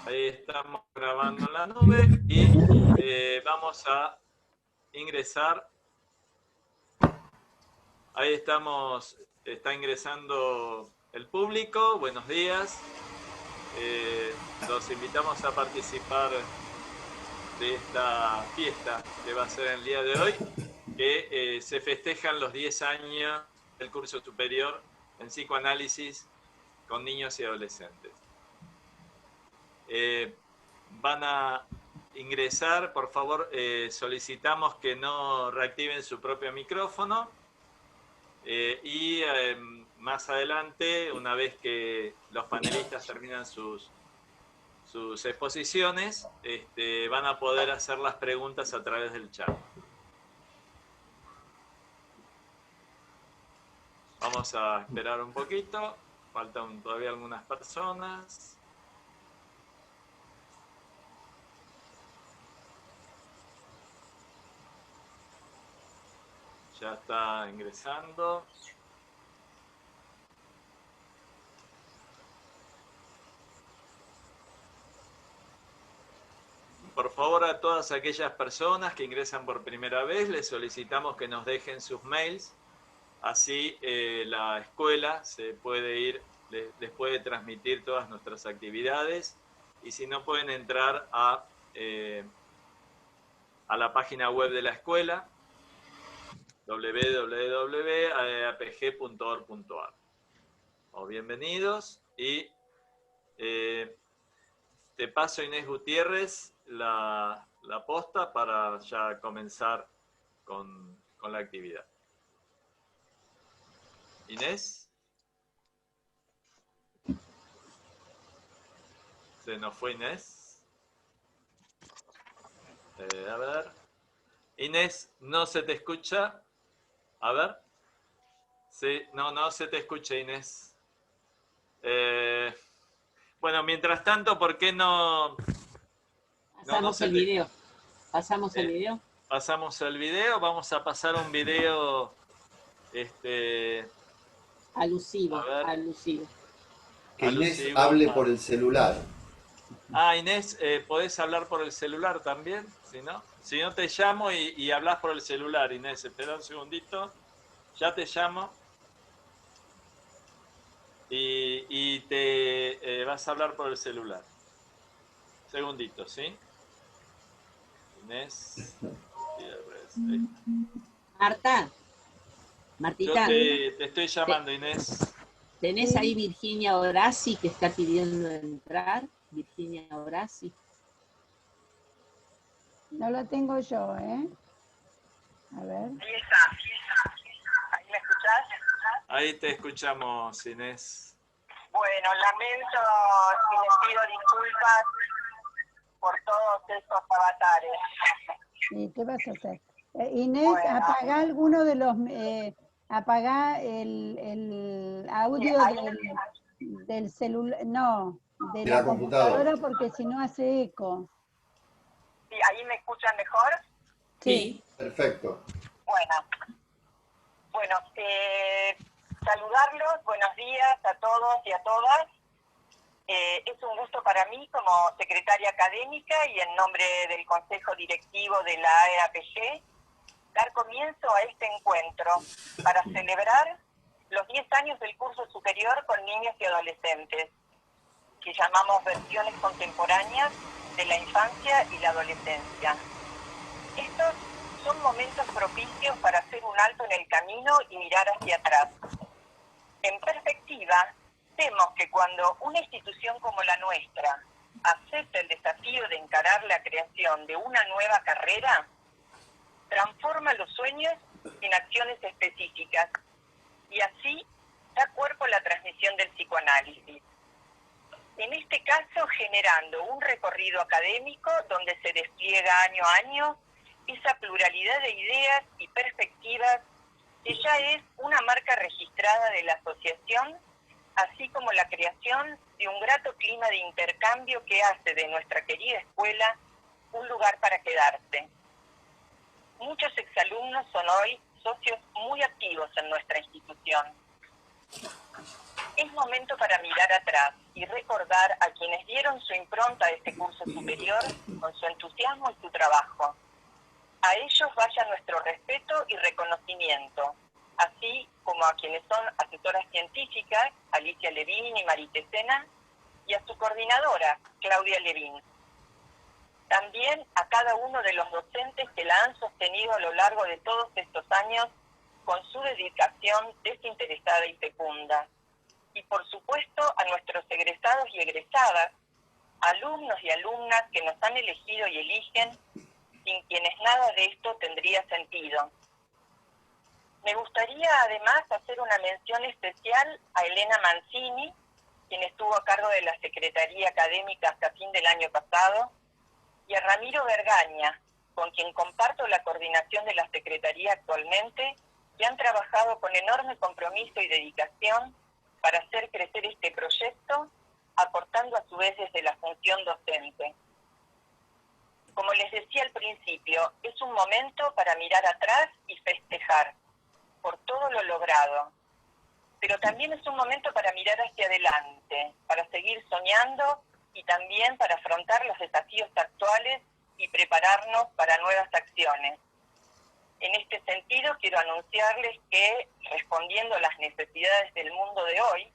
Ahí estamos grabando en la nube y vamos a ingresar. Ahí estamos, está ingresando el público. Buenos días. Los invitamos a participar de esta fiesta que va a ser el día de hoy, que se festejan los 10 años del curso superior en psicoanálisis con niños y adolescentes. Van a ingresar, por favor, solicitamos que no reactiven su propio micrófono y más adelante, una vez que los panelistas terminan sus exposiciones, van a poder hacer las preguntas a través del chat. Vamos a esperar un poquito, faltan todavía algunas personas. Ya está ingresando. Por favor, a todas aquellas personas que ingresan por primera vez, les solicitamos que nos dejen sus mails. Así la escuela se puede ir, les puede transmitir todas nuestras actividades. Y si no, pueden entrar a la página web de la escuela, www.apg.org.ar. Bienvenidos y te paso, Inés Gutiérrez, la posta para ya comenzar con la actividad. Inés. Se nos fue Inés. A ver. Inés, no se te escucha. A ver. Sí, no se te escucha, Inés. Bueno, mientras tanto, ¿por qué no? Pasamos el video. Pasamos el video. Pasamos el video. Vamos a pasar un video. Alusivo. Que Inés hable por el celular. Inés, ¿podés hablar por el celular también? Si no te llamo y hablas por el celular, Inés. Espera un segundito. Ya te llamo. Y te vas a hablar por el celular. Segundito, ¿sí? Inés. Martita. Te estoy llamando, Inés. ¿Tenés ahí Virginia Orasi que está pidiendo entrar? Virginia Orasi. No lo tengo yo, ¿eh? A ver. Ahí está. ¿Ahí me escuchás? Ahí te escuchamos, Inés. Bueno, lamento y les pido disculpas por todos estos avatares. ¿Y qué vas a hacer? Inés, bueno, apagá alguno de los... apagá el audio del celular... No, de la computadora porque si no hace eco. Sí, ¿ahí me escuchan mejor? Sí. Perfecto. Bueno, saludarlos, buenos días a todos y a todas. Es un gusto para mí como secretaria académica y en nombre del Consejo Directivo de la AEAPG dar comienzo a este encuentro para celebrar los 10 años del curso superior con niños y adolescentes, que llamamos versiones contemporáneas de la infancia y la adolescencia. Estos son momentos propicios para hacer un alto en el camino y mirar hacia atrás. En perspectiva, vemos que cuando una institución como la nuestra acepta el desafío de encarar la creación de una nueva carrera, transforma los sueños en acciones específicas y así da cuerpo a la transmisión del psicoanálisis. En este caso, generando un recorrido académico donde se despliega año a año esa pluralidad de ideas y perspectivas que ya es una marca registrada de la asociación, así como la creación de un grato clima de intercambio que hace de nuestra querida escuela un lugar para quedarse. Muchos exalumnos son hoy socios muy activos en nuestra institución. es momento para mirar atrás y recordar a quienes dieron su impronta a este curso superior con su entusiasmo y su trabajo. A ellos vaya nuestro respeto y reconocimiento, así como a quienes son asesoras científicas, Alicia Levín y Marité Sena, y a su coordinadora, Claudia Levín. También a cada uno de los docentes que la han sostenido a lo largo de todos estos años con su dedicación desinteresada y fecunda. Y por supuesto a nuestros egresados y egresadas, alumnos y alumnas que nos han elegido y eligen, sin quienes nada de esto tendría sentido. Me gustaría además hacer una mención especial a Elena Mancini, quien estuvo a cargo de la Secretaría Académica hasta fin del año pasado, y a Ramiro Vergaña, con quien comparto la coordinación de la Secretaría actualmente, que han trabajado con enorme compromiso y dedicación para hacer crecer este proyecto, aportando a su vez desde la función docente. Como les decía al principio, es un momento para mirar atrás y festejar por todo lo logrado, pero también es un momento para mirar hacia adelante, para seguir soñando y también para afrontar los desafíos actuales y prepararnos para nuevas acciones. En este sentido, quiero anunciarles que, respondiendo a las necesidades del mundo de hoy,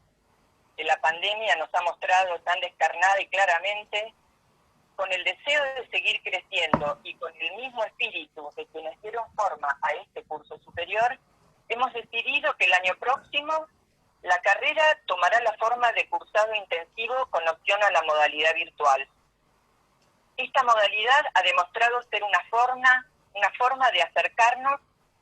que la pandemia nos ha mostrado tan descarnada y claramente, con el deseo de seguir creciendo y con el mismo espíritu de quienes dieron forma a este curso superior, hemos decidido que el año próximo la carrera tomará la forma de cursado intensivo con opción a la modalidad virtual. Esta modalidad ha demostrado ser una forma de acercarnos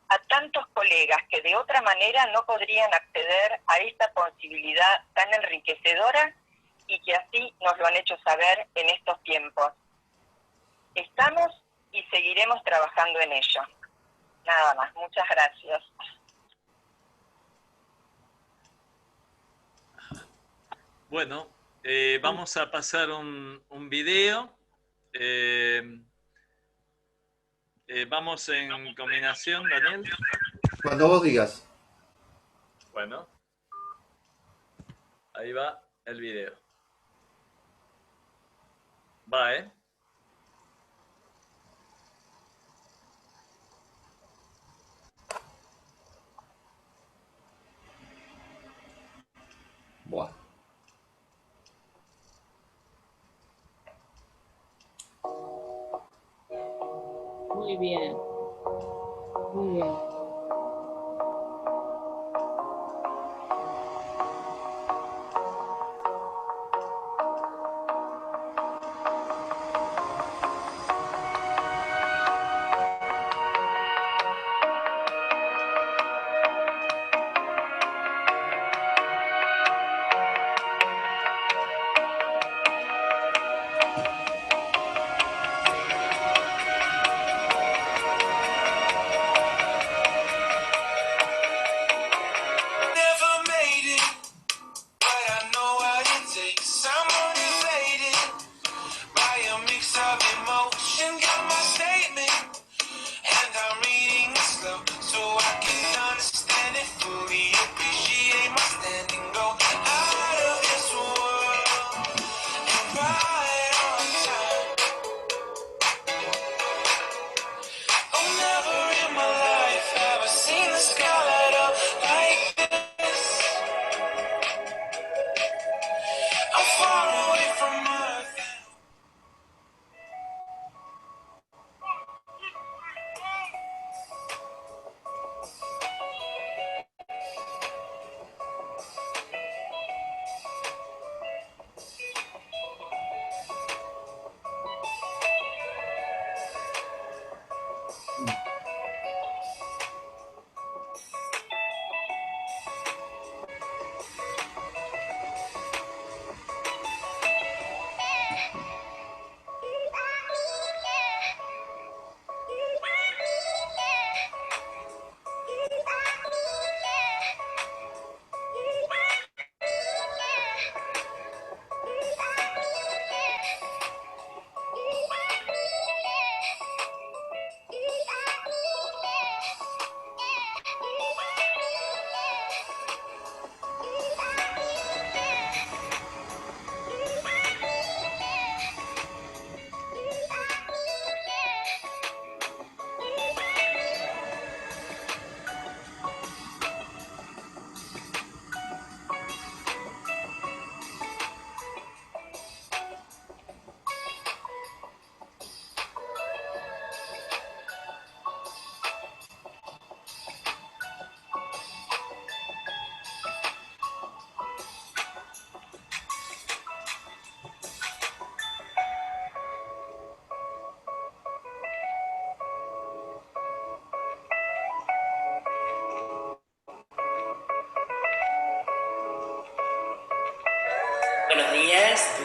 a tantos colegas que de otra manera no podrían acceder a esta posibilidad tan enriquecedora y que así nos lo han hecho saber en estos tiempos. Estamos y seguiremos trabajando en ello. Nada más, muchas gracias. Bueno, vamos a pasar un video. Vamos en combinación, Daniel. Cuando vos digas. Bueno, ahí va el video. Va, ¿eh? Buah. Muy bien. Muy bien.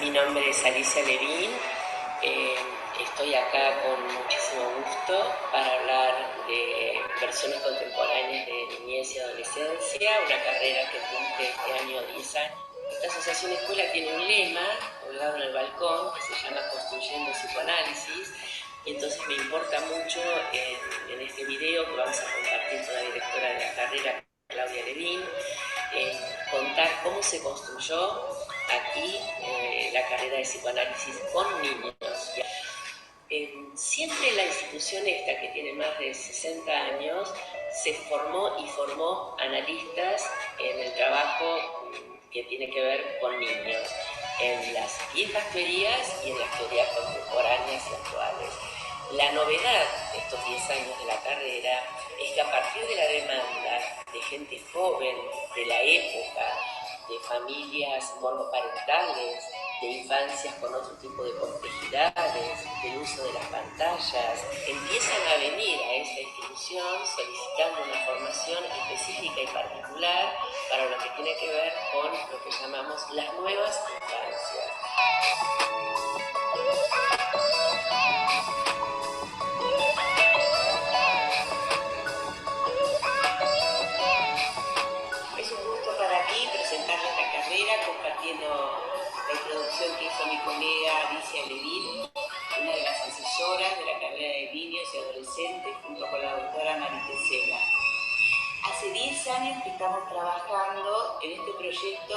Mi nombre es Alicia Levín. Estoy acá con muchísimo gusto para hablar de versiones contemporáneas de niñez y adolescencia, una carrera que cumple este año 10 años. Esta asociación escuela tiene un lema colgado en el balcón que se llama Construyendo Psicoanálisis, y entonces me importa mucho en este video que vamos a compartir con la directora de la carrera, Claudia Levín, contar cómo se construyó aquí la carrera de psicoanálisis con niños. Siempre la institución esta, que tiene más de 60 años, se formó y formó analistas en el trabajo que tiene que ver con niños, en las viejas teorías y en las teorías contemporáneas y actuales. La novedad de estos 10 años de la carrera es que a partir de la demanda de gente joven de la época, de familias monoparentales, de infancias con otro tipo de complejidades, del uso de las pantallas, empiezan a venir a esta institución solicitando una formación específica y particular para lo que tiene que ver con lo que llamamos las nuevas infancias. Es un gusto para mí presentarles la carrera compartiendo la introducción que hizo mi colega Alicia Levín, una de las asesoras de la carrera de niños y adolescentes, junto con la doctora Marité Sela. Hace 10 años que estamos trabajando en este proyecto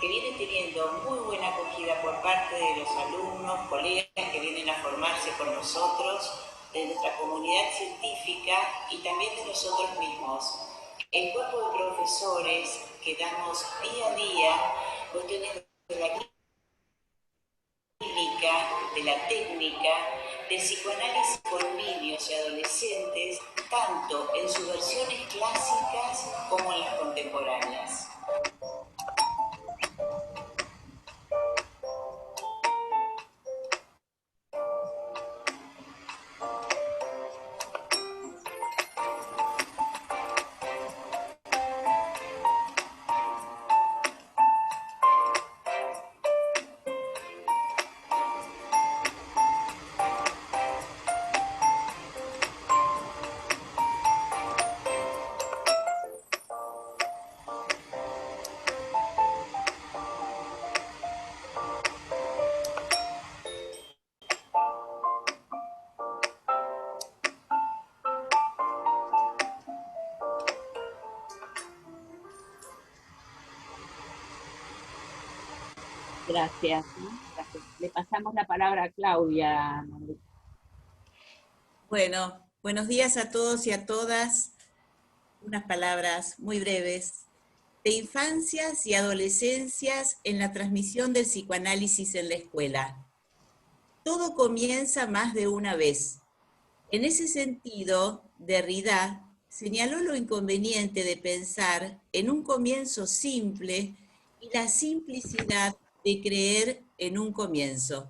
que viene teniendo muy buena acogida por parte de los alumnos, colegas que vienen a formarse con nosotros, de nuestra comunidad científica y también de nosotros mismos. El cuerpo de profesores que damos día a día cuestiones de la clínica, de la técnica, del psicoanálisis con niños y adolescentes, tanto en sus versiones clásicas como en las contemporáneas. Gracias. Gracias. Le pasamos la palabra a Claudia. Bueno, buenos días a todos y a todas. Unas palabras muy breves. De infancias y adolescencias en la transmisión del psicoanálisis en la escuela. Todo comienza más de una vez. En ese sentido, Derrida señaló lo inconveniente de pensar en un comienzo simple y la simplicidad de creer en un comienzo.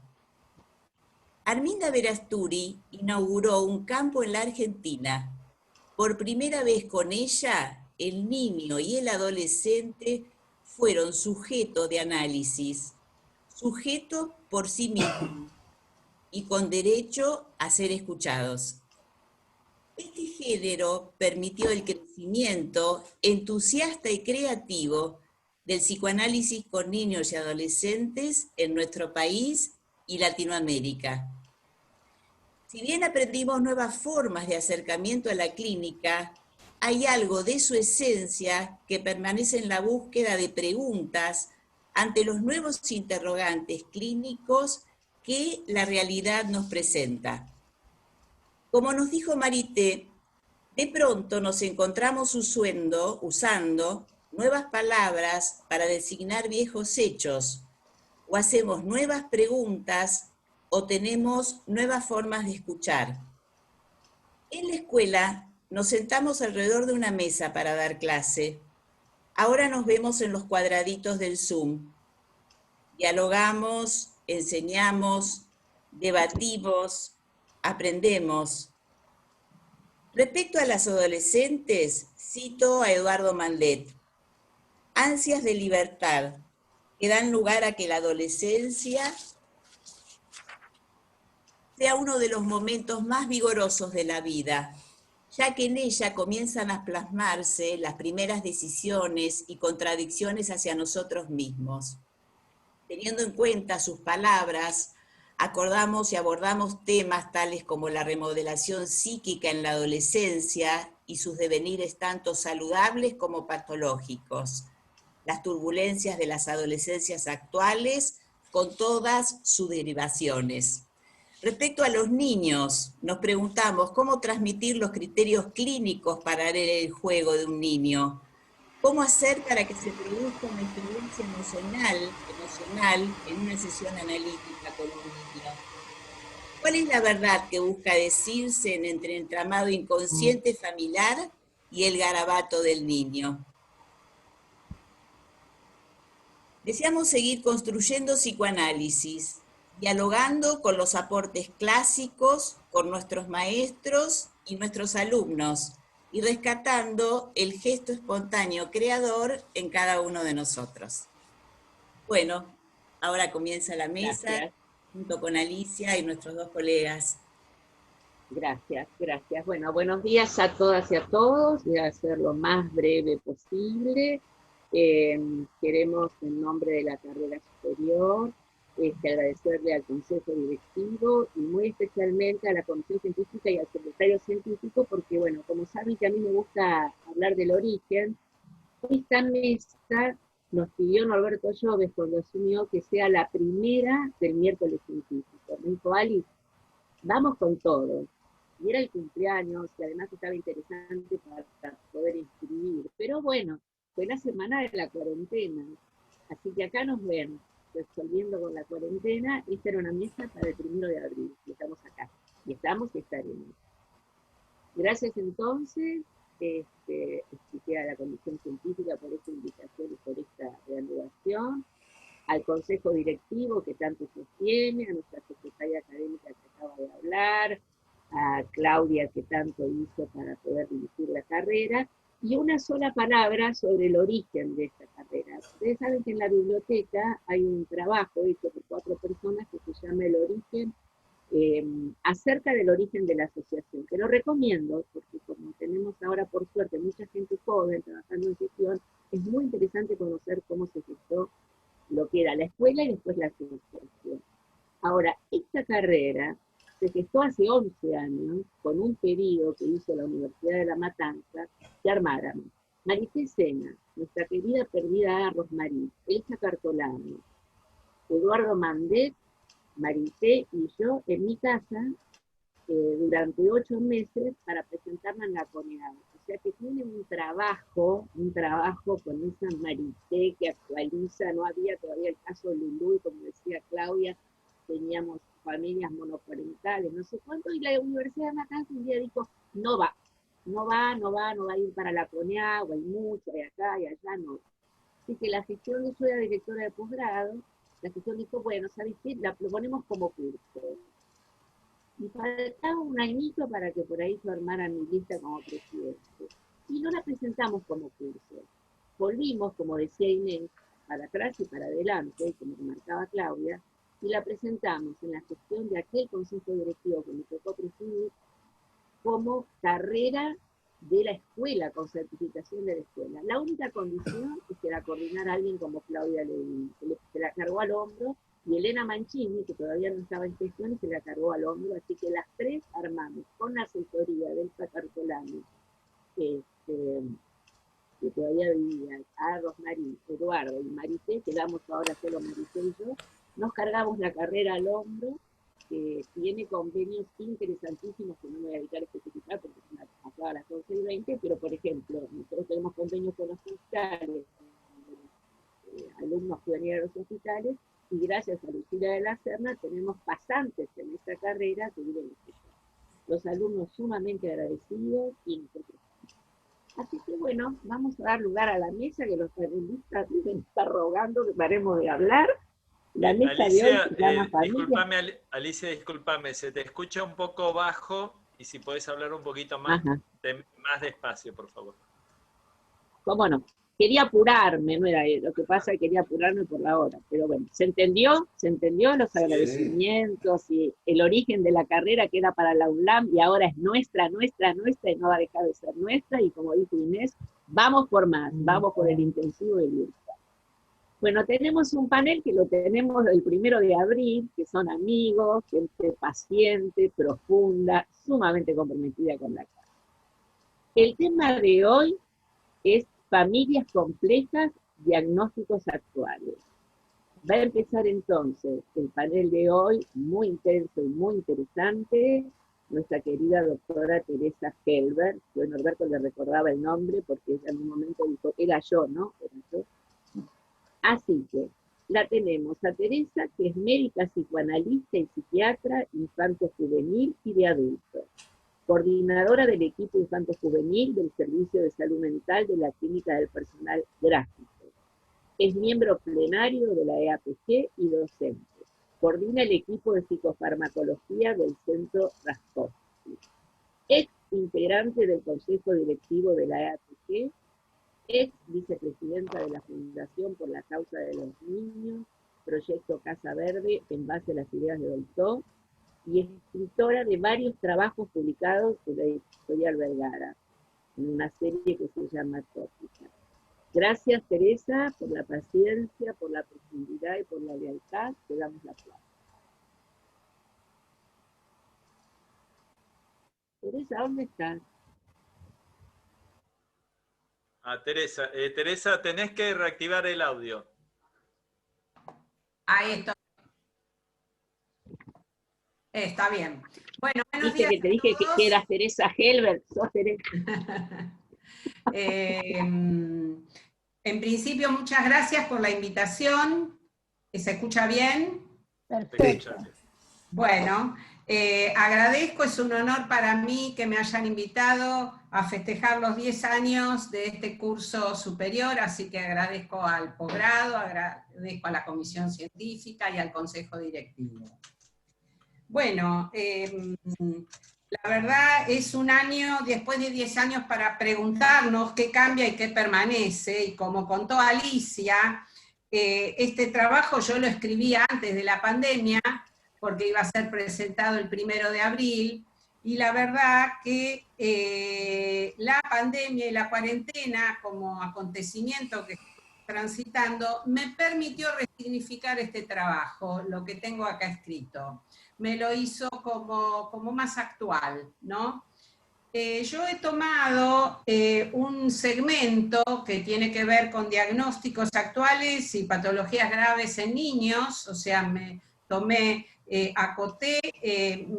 Arminda Verasturi inauguró un campo en la Argentina. Por primera vez con ella, el niño y el adolescente fueron sujeto de análisis, sujeto por sí mismo y con derecho a ser escuchados. Este género permitió el crecimiento entusiasta y creativo del psicoanálisis con niños y adolescentes en nuestro país y Latinoamérica. Si bien aprendimos nuevas formas de acercamiento a la clínica, hay algo de su esencia que permanece en la búsqueda de preguntas ante los nuevos interrogantes clínicos que la realidad nos presenta. Como nos dijo Marité, de pronto nos encontramos usando nuevas palabras para designar viejos hechos, o hacemos nuevas preguntas, o tenemos nuevas formas de escuchar. En la escuela nos sentamos alrededor de una mesa para dar clase. Ahora nos vemos en los cuadraditos del Zoom. Dialogamos, enseñamos, debatimos, aprendemos. Respecto a las adolescentes, cito a Eduardo Manlet. Ansias de libertad, que dan lugar a que la adolescencia sea uno de los momentos más vigorosos de la vida, ya que en ella comienzan a plasmarse las primeras decisiones y contradicciones hacia nosotros mismos. Teniendo en cuenta sus palabras, acordamos y abordamos temas tales como la remodelación psíquica en la adolescencia y sus devenires tanto saludables como patológicos, las turbulencias de las adolescencias actuales con todas sus derivaciones. Respecto a los niños, nos preguntamos cómo transmitir los criterios clínicos para el juego de un niño. ¿Cómo hacer para que se produzca una experiencia emocional en una sesión analítica con un niño? ¿Cuál es la verdad que busca decirse entre el entramado inconsciente familiar y el garabato del niño? Deseamos seguir construyendo psicoanálisis, dialogando con los aportes clásicos, con nuestros maestros y nuestros alumnos, y rescatando el gesto espontáneo creador en cada uno de nosotros. Bueno, ahora comienza la mesa, gracias, junto con Alicia y nuestros dos colegas. Gracias, gracias. Bueno, buenos días a todas y a todos. Voy a ser lo más breve posible. Queremos, en nombre de la carrera superior, agradecerle al Consejo Directivo y muy especialmente a la Comisión Científica y al Secretario Científico, porque, bueno, como saben que a mí me gusta hablar del origen, esta mesa nos pidió Norberto Lloves cuando asumió que sea la primera del miércoles científico. Me dijo, Ali, vamos con todo. Y era el cumpleaños, y además estaba interesante para poder inscribir. Pero bueno, fue la semana de la cuarentena, así que acá nos ven, resolviendo con la cuarentena. Esta era una mesa para el 1 de abril, y estamos acá, y estamos y estaremos. Gracias entonces, expliqué a la Comisión Científica por esta invitación y por esta reanudación, al Consejo Directivo que tanto sostiene, a nuestra secretaria académica que acaba de hablar, a Claudia que tanto hizo para poder dirigir la carrera, y una sola palabra sobre el origen de esta carrera. Ustedes saben que en la biblioteca hay un trabajo hecho por 4 personas que se llama El Origen, acerca del origen de la asociación, que lo recomiendo, porque como tenemos ahora por suerte mucha gente joven trabajando en gestión, es muy interesante conocer cómo se gestó lo que era la escuela y después la asociación. Ahora, esta carrera se gestó hace 11 años con un pedido que hizo la Universidad de La Matanza que armáramos Marité Sena, nuestra querida perdida Rosmarí, Elsa Cartolano, Eduardo Mandet, Marité y yo en mi casa durante 8 meses para presentarla en la CONEAD. O sea que tiene un trabajo con esa Marité que actualiza. No había todavía el caso Lulú, y como decía Claudia, teníamos familias monoparentales, no sé cuánto, y la Universidad de Matanza un día dijo, no va a ir para la CONEAD, hay mucho, hay acá, y allá, no. Así que la gestión, yo era directora de posgrado, la gestión dijo, bueno, ¿sabes qué? La proponemos como curso. Y faltaba un añito para que por ahí se armara mi lista como presidente. Y no la presentamos como curso. Volvimos, como decía Inés, para atrás y para adelante, como marcaba Claudia, y la presentamos en la gestión de aquel consejo directivo que me tocó presidir como carrera de la escuela, con certificación de la escuela. La única condición es que la coordinara alguien como Claudia Levin, que se la cargó al hombro, y Elena Mancini, que todavía no estaba en gestión, y se la cargó al hombro, así que las 3 armamos, con la asesoría del Cartolano, que todavía vivía, a Rosmarí, Eduardo y Marité, quedamos ahora solo Marité y yo, nos cargamos la carrera al hombro, que tiene convenios interesantísimos que no me voy a dedicar a especificar porque se me acaba a las 11:20, pero por ejemplo, nosotros tenemos convenios con los hospitales, alumnos que venían a los hospitales, y gracias a Lucila de la Serna tenemos pasantes en esta carrera que viven en México. Los alumnos sumamente agradecidos y nosotros. Así que bueno, vamos a dar lugar a la mesa, que los panelistas deben estar rogando que paremos de hablar. La mesa Alicia, de hoy se llama familia. Alicia, discúlpame, se te escucha un poco bajo, y si podés hablar un poquito más, más despacio, por favor. ¿Cómo no? quería apurarme, no era lo que pasa, quería apurarme por la hora, pero bueno, se entendió los agradecimientos y el origen de la carrera que era para la UNLAM y ahora es nuestra, y no va a dejar de ser nuestra, y como dijo Inés, vamos por más, vamos por el intensivo y virtual. Bueno, tenemos un panel que lo tenemos el 1 de abril, que son amigos, gente paciente, profunda, sumamente comprometida con la causa. El tema de hoy es familias complejas, diagnósticos actuales. Va a empezar entonces el panel de hoy, muy intenso y muy interesante, nuestra querida doctora Teresa Helbert. Bueno, Norberto le recordaba el nombre porque ella en un momento dijo, era yo, ¿no? Era yo. Así que la tenemos a Teresa, que es médica psicoanalista y psiquiatra infanto-juvenil y de adultos, coordinadora del equipo infanto-juvenil del Servicio de Salud Mental de la Clínica del Personal Gráfico. Es miembro plenario de la EAPG y docente. Coordina el equipo de psicofarmacología del Centro Raskovsky. Ex integrante del Consejo Directivo de la EAPG, ex vicepresidenta de la Fundación por la Causa de los Niños, Proyecto Casa Verde, en base a las ideas de Dolto, y es escritora de varios trabajos publicados en la editorial Vergara, en una serie que se llama Tópica. Gracias, Teresa, por la paciencia, por la profundidad y por la lealtad. Te damos la palabra. Teresa, ¿dónde estás? Teresa. Teresa, tenés que reactivar el audio. Ahí está. Está bien. Bueno, buenos Viste días que te dije que eras Teresa Helbert, sos Teresa. En principio, muchas gracias por la invitación. ¿Se escucha bien? Perfecto. Bueno, agradezco, es un honor para mí que me hayan invitado a festejar los 10 años de este curso superior, así que agradezco al posgrado, agradezco a la comisión científica y al consejo directivo. Bueno, la verdad es un año, después de 10 años, para preguntarnos qué cambia y qué permanece, y como contó Alicia, este trabajo yo lo escribí antes de la pandemia, porque iba a ser presentado el 1 de abril, y la verdad que la pandemia y la cuarentena como acontecimiento que estoy transitando me permitió resignificar este trabajo, lo que tengo acá escrito. Me lo hizo como más actual, ¿no? Yo he tomado un segmento que tiene que ver con diagnósticos actuales y patologías graves en niños, o sea, me tomé, acoté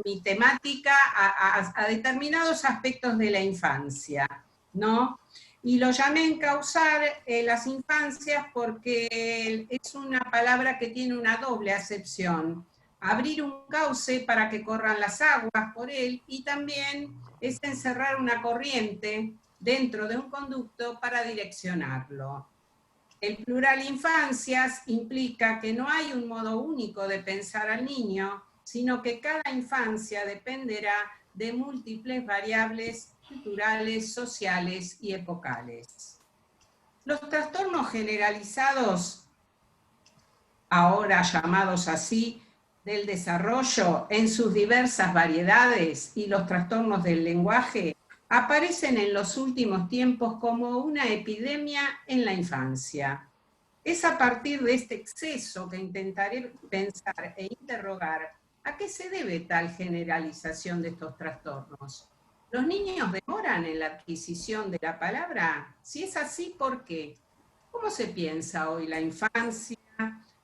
mi temática a determinados aspectos de la infancia, ¿no? Y lo llamé encauzar las infancias porque es una palabra que tiene una doble acepción. Abrir un cauce para que corran las aguas por él, y también es encerrar una corriente dentro de un conducto para direccionarlo. El plural infancias implica que no hay un modo único de pensar al niño, sino que cada infancia dependerá de múltiples variables culturales, sociales y epocales. Los trastornos generalizados, ahora llamados así, del desarrollo en sus diversas variedades, y los trastornos del lenguaje aparecen en los últimos tiempos como una epidemia en la infancia. Es a partir de este exceso que intentaré pensar e interrogar a qué se debe tal generalización de estos trastornos. ¿Los niños demoran en la adquisición de la palabra? Si es así, ¿por qué? ¿Cómo se piensa hoy la infancia?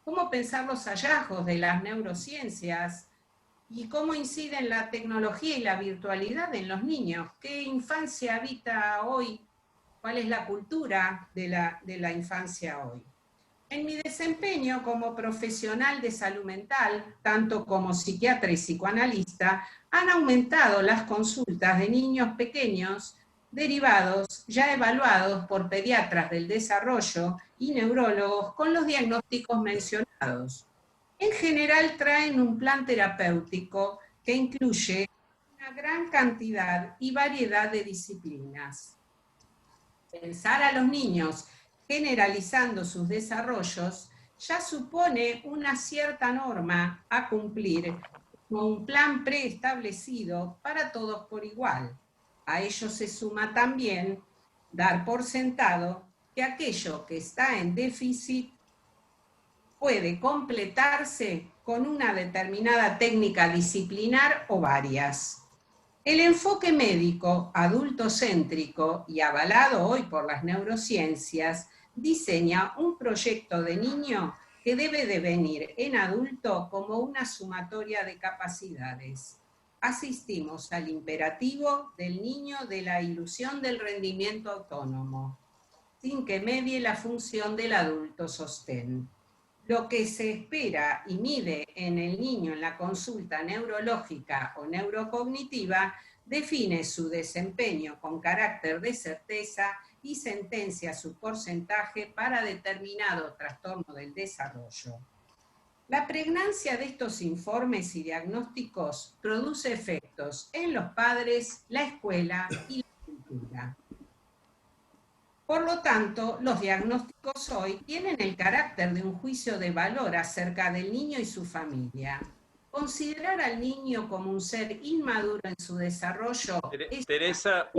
¿Cómo pensar los hallazgos de las neurociencias? ¿Y cómo inciden la tecnología y la virtualidad en los niños? ¿Qué infancia habita hoy? ¿Cuál es la cultura de la infancia hoy? En mi desempeño como profesional de salud mental, tanto como psiquiatra y psicoanalista, han aumentado las consultas de niños pequeños derivados, ya evaluados por pediatras del desarrollo y neurólogos con los diagnósticos mencionados. En general traen un plan terapéutico que incluye una gran cantidad y variedad de disciplinas. Pensar a los niños generalizando sus desarrollos, ya supone una cierta norma a cumplir con un plan preestablecido para todos por igual. A ello se suma también dar por sentado que aquello que está en déficit puede completarse con una determinada técnica disciplinar o varias. El enfoque médico adultocéntrico y avalado hoy por las neurociencias diseña un proyecto de niño que debe devenir en adulto como una sumatoria de capacidades. Asistimos al imperativo del niño de la ilusión del rendimiento autónomo, sin que medie la función del adulto sostén. Lo que se espera y mide en el niño en la consulta neurológica o neurocognitiva define su desempeño con carácter de certeza y sentencia su porcentaje para determinado trastorno del desarrollo. La pregnancia de estos informes y diagnósticos produce efectos en los padres, la escuela y la cultura. Por lo tanto, los diagnósticos hoy tienen el carácter de un juicio de valor acerca del niño y su familia. Considerar al niño como un ser inmaduro en su desarrollo... Teresa,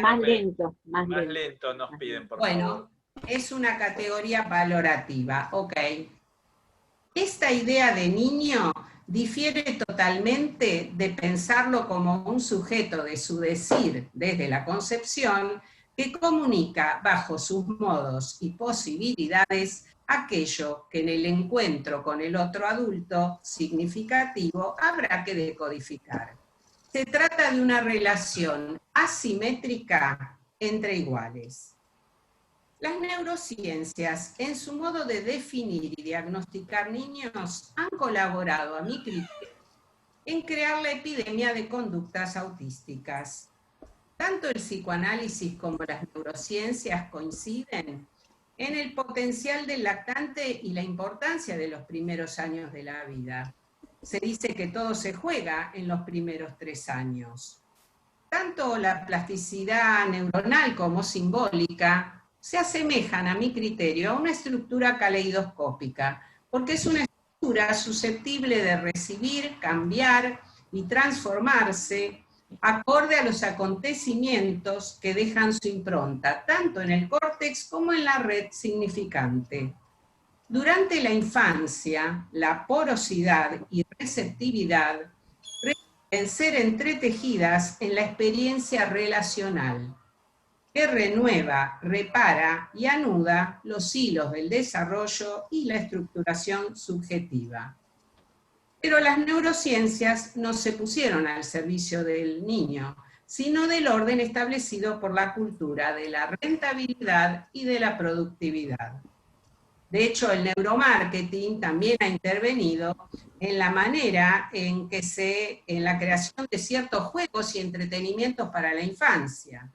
más lento. Más lento nos piden, por favor. favor. Es una categoría valorativa, ok. Esta idea de niño difiere totalmente de pensarlo como un sujeto de su decir desde la concepción, que comunica bajo sus modos y posibilidades aquello que en el encuentro con el otro adulto significativo habrá que decodificar. Se trata de una relación asimétrica entre iguales. Las neurociencias, en su modo de definir y diagnosticar niños, han colaborado, a mi criterio, en crear la epidemia de conductas autísticas. Tanto el psicoanálisis como las neurociencias coinciden en el potencial del lactante y la importancia de los primeros años de la vida. Se dice que todo se juega en los primeros 3 años. Tanto la plasticidad neuronal como simbólica se asemejan, a mi criterio, a una estructura caleidoscópica, porque es una estructura susceptible de recibir, cambiar y transformarse acorde a los acontecimientos que dejan su impronta, tanto en el córtex como en la red significante. Durante la infancia, la porosidad y receptividad deben ser entretejidas en la experiencia relacional, que renueva, repara y anuda los hilos del desarrollo y la estructuración subjetiva. Pero las neurociencias no se pusieron al servicio del niño, sino del orden establecido por la cultura de la rentabilidad y de la productividad. De hecho, el neuromarketing también ha intervenido en la manera en la creación de ciertos juegos y entretenimientos para la infancia,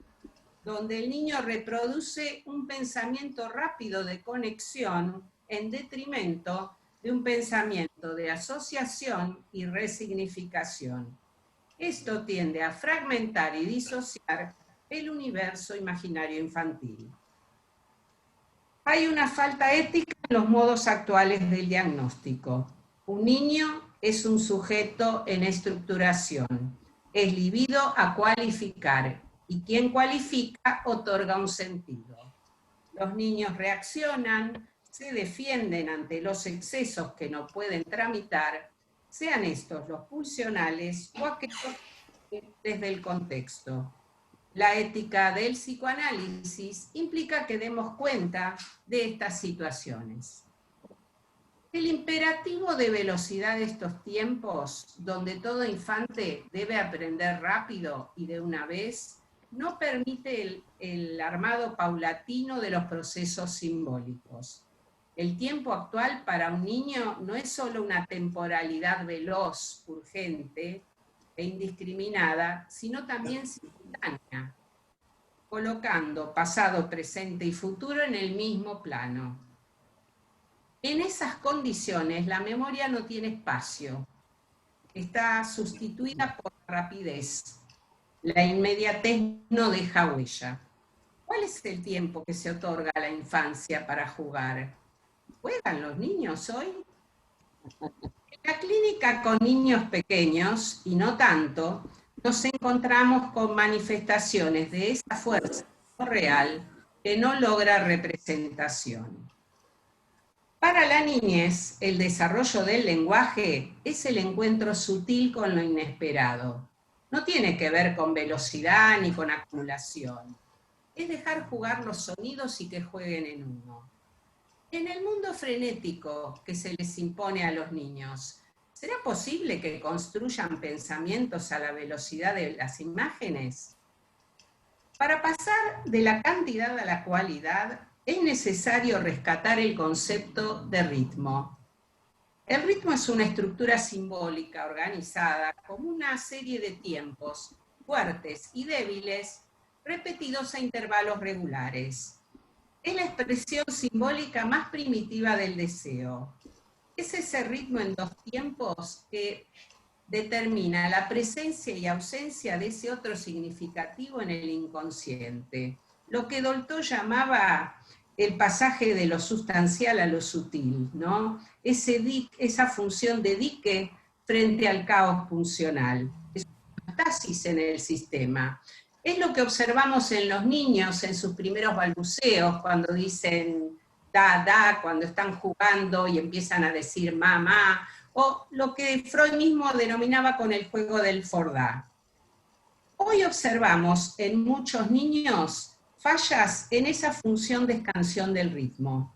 donde el niño reproduce un pensamiento rápido de conexión en detrimento de un pensamiento de asociación y resignificación. Esto tiende a fragmentar y disociar el universo imaginario infantil. Hay una falta ética en los modos actuales del diagnóstico. Un niño es un sujeto en estructuración, es libido a cualificar, y quien cualifica otorga un sentido. Los niños reaccionan, se defienden ante los excesos que no pueden tramitar, sean estos los pulsionales o aquellos desde el contexto. La ética del psicoanálisis implica que demos cuenta de estas situaciones. El imperativo de velocidad de estos tiempos, donde todo infante debe aprender rápido y de una vez, no permite el armado paulatino de los procesos simbólicos. El tiempo actual para un niño no es solo una temporalidad veloz, urgente e indiscriminada, sino también simultánea, colocando pasado, presente y futuro en el mismo plano. En esas condiciones la memoria no tiene espacio, está sustituida por la rapidez. La inmediatez no deja huella. ¿Cuál es el tiempo que se otorga a la infancia para jugar? ¿Juegan los niños hoy? En la clínica con niños pequeños, y no tanto, nos encontramos con manifestaciones de esa fuerza real que no logra representación. Para la niñez, el desarrollo del lenguaje es el encuentro sutil con lo inesperado. No tiene que ver con velocidad ni con acumulación. Es dejar jugar los sonidos y que jueguen en uno. En el mundo frenético que se les impone a los niños, ¿será posible que construyan pensamientos a la velocidad de las imágenes? Para pasar de la cantidad a la cualidad, es necesario rescatar el concepto de ritmo. El ritmo es una estructura simbólica organizada como una serie de tiempos fuertes y débiles repetidos a intervalos regulares. Es la expresión simbólica más primitiva del deseo. Es ese ritmo en dos tiempos que determina la presencia y ausencia de ese otro significativo en el inconsciente. Lo que Dolto llamaba el pasaje de lo sustancial a lo sutil, ¿no? Esa función de dique frente al caos funcional. Es una estasis en el sistema. Es lo que observamos en los niños en sus primeros balbuceos, cuando dicen da, da, cuando están jugando y empiezan a decir mamá, o lo que Freud mismo denominaba con el juego del fordá. Hoy observamos en muchos niños fallas en esa función de expansión del ritmo,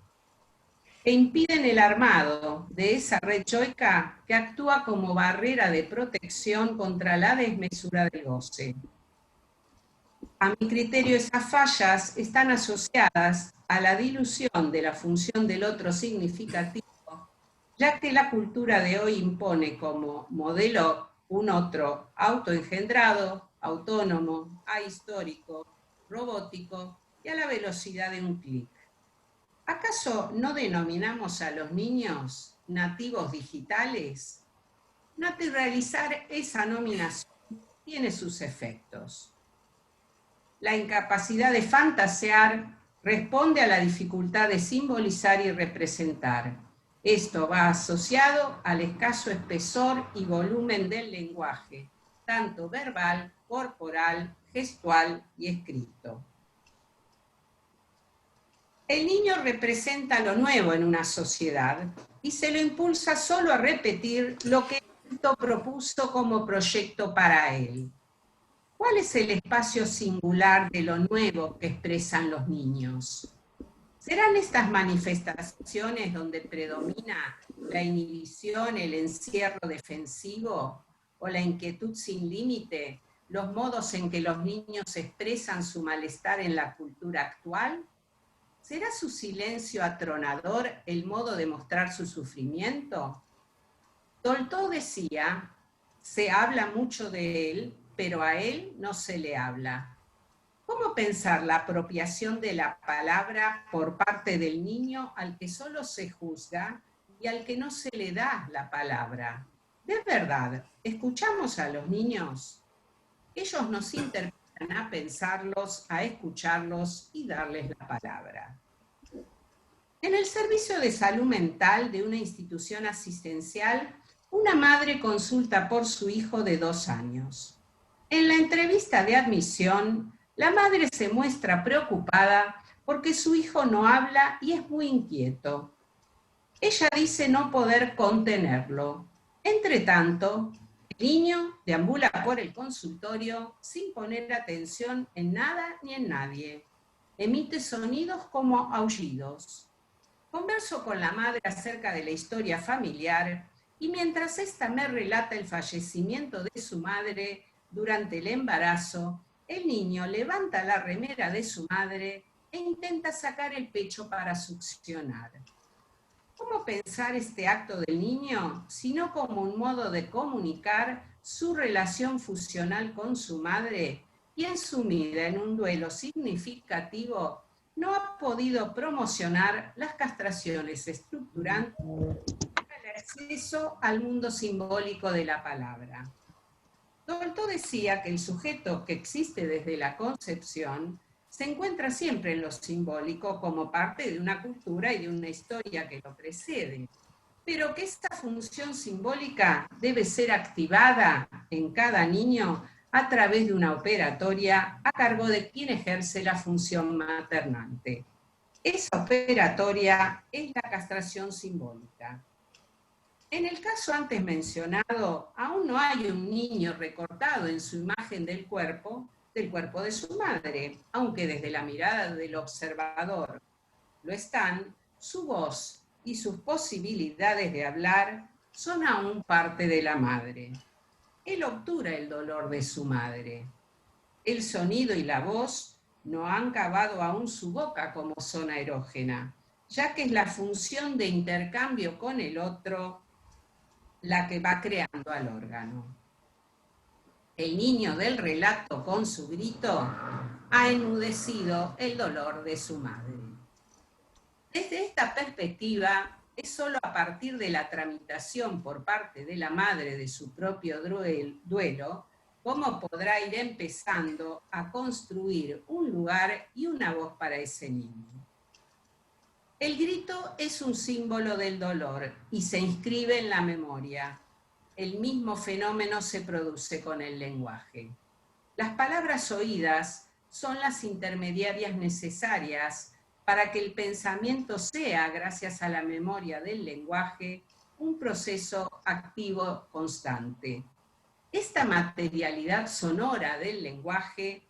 e impiden el armado de esa red yoica que actúa como barrera de protección contra la desmesura del goce. A mi criterio, esas fallas están asociadas a la dilución de la función del otro significativo, ya que la cultura de hoy impone como modelo un otro autoengendrado, autónomo, ahistórico, robótico y a la velocidad de un clic. ¿Acaso no denominamos a los niños nativos digitales? Naturalizar esa nominación tiene sus efectos. La incapacidad de fantasear responde a la dificultad de simbolizar y representar. Esto va asociado al escaso espesor y volumen del lenguaje, tanto verbal, corporal, gestual y escrito. El niño representa lo nuevo en una sociedad y se lo impulsa solo a repetir lo que el adulto propuso como proyecto para él. ¿Cuál es el espacio singular de lo nuevo que expresan los niños? ¿Serán estas manifestaciones donde predomina la inhibición, el encierro defensivo o la inquietud sin límite, los modos en que los niños expresan su malestar en la cultura actual? ¿Será su silencio atronador el modo de mostrar su sufrimiento? Dolto decía, se habla mucho de él, pero a él no se le habla. ¿Cómo pensar la apropiación de la palabra por parte del niño al que solo se juzga y al que no se le da la palabra? ¿De verdad escuchamos a los niños? Ellos nos interpelan a pensarlos, a escucharlos y darles la palabra. En el servicio de salud mental de una institución asistencial, una madre consulta por su hijo de 2 años. En la entrevista de admisión, la madre se muestra preocupada porque su hijo no habla y es muy inquieto. Ella dice no poder contenerlo. Entretanto, el niño deambula por el consultorio sin poner atención en nada ni en nadie. Emite sonidos como aullidos. Converso con la madre acerca de la historia familiar y mientras ésta me relata el fallecimiento de su madre durante el embarazo, el niño levanta la remera de su madre e intenta sacar el pecho para succionar. ¿Cómo pensar este acto del niño, sino como un modo de comunicar su relación fusional con su madre y sumida en un duelo significativo, no ha podido promocionar las castraciones estructurantes para el acceso al mundo simbólico de la palabra? Dolto decía que el sujeto que existe desde la concepción se encuentra siempre en lo simbólico como parte de una cultura y de una historia que lo precede, pero que esta función simbólica debe ser activada en cada niño a través de una operatoria a cargo de quien ejerce la función maternante. Esa operatoria es la castración simbólica. En el caso antes mencionado, aún no hay un niño recortado en su imagen del cuerpo de su madre, aunque desde la mirada del observador lo están, su voz y sus posibilidades de hablar son aún parte de la madre. Él obtura el dolor de su madre. El sonido y la voz no han cavado aún su boca como zona erógena, ya que es la función de intercambio con el otro la que va creando al órgano. El niño del relato con su grito ha enmudecido el dolor de su madre. Desde esta perspectiva, es solo a partir de la tramitación por parte de la madre de su propio duelo cómo podrá ir empezando a construir un lugar y una voz para ese niño. El grito es un símbolo del dolor y se inscribe en la memoria. El mismo fenómeno se produce con el lenguaje. Las palabras oídas son las intermediarias necesarias para que el pensamiento sea, gracias a la memoria del lenguaje, un proceso activo constante. Esta materialidad sonora del lenguaje,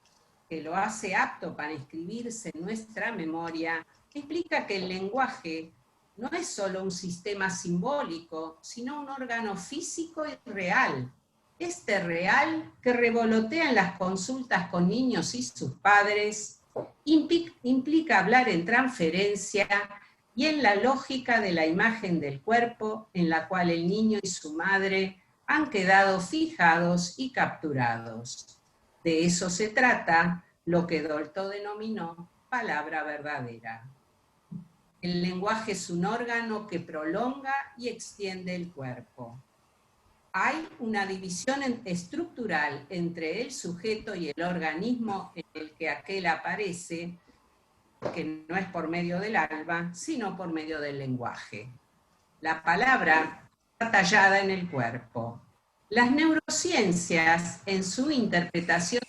que lo hace apto para inscribirse en nuestra memoria, implica que el lenguaje no es solo un sistema simbólico, sino un órgano físico y real. Este real que revolotea en las consultas con niños y sus padres, implica hablar en transferencia y en la lógica de la imagen del cuerpo en la cual el niño y su madre han quedado fijados y capturados. De eso se trata lo que Dolto denominó palabra verdadera. El lenguaje es un órgano que prolonga y extiende el cuerpo. Hay una división estructural entre el sujeto y el organismo en el que aquel aparece, que no es por medio del alma, sino por medio del lenguaje. La palabra está tallada en el cuerpo. Las neurociencias, en su interpretación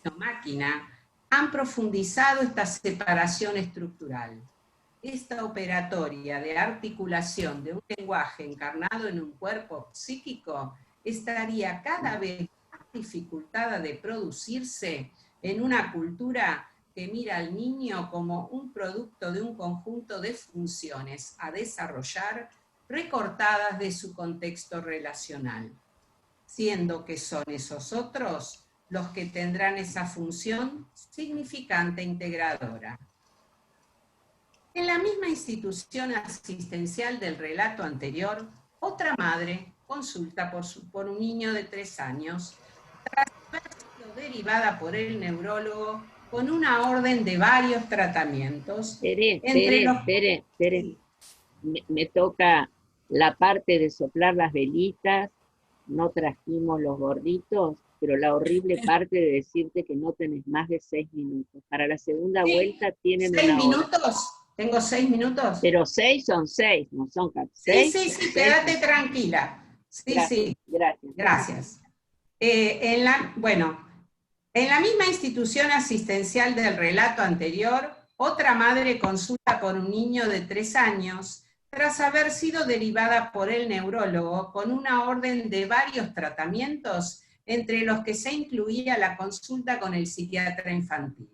de la máquina, han profundizado esta separación estructural. Esta operatoria de articulación de un lenguaje encarnado en un cuerpo psíquico estaría cada vez más dificultada de producirse en una cultura que mira al niño como un producto de un conjunto de funciones a desarrollar recortadas de su contexto relacional, siendo que son esos otros los que tendrán esa función significante e integradora. En la misma institución asistencial del relato anterior, otra madre consulta por un niño de 3 años, tras haber sido derivada por el neurólogo con una orden de varios tratamientos. Espere. Me toca la parte de soplar las velitas, no trajimos los gorditos, pero la horrible parte de decirte que no tenés más de 6 minutos. Para la segunda vuelta tienen 6 minutos. ¿Tengo 6 minutos? Pero 6 son 6, no son 6. Sí, quédate tranquila. Sí, gracias, sí. Gracias. En la misma institución asistencial del relato anterior, otra madre consulta por un niño de 3 años tras haber sido derivada por el neurólogo con una orden de varios tratamientos, entre los que se incluía la consulta con el psiquiatra infantil.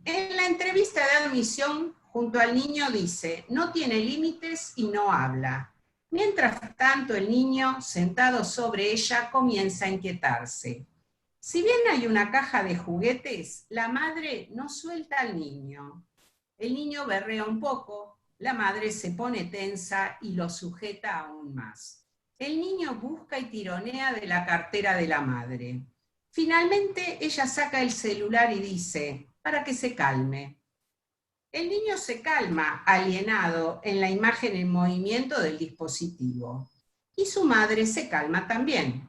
En la entrevista de admisión, junto al niño dice, no tiene límites y no habla. Mientras tanto, el niño, sentado sobre ella, comienza a inquietarse. Si bien hay una caja de juguetes, la madre no suelta al niño. El niño berrea un poco, la madre se pone tensa y lo sujeta aún más. El niño busca y tironea de la cartera de la madre. Finalmente, ella saca el celular y dice, para que se calme. El niño se calma, alienado en la imagen en movimiento del dispositivo. Y su madre se calma también.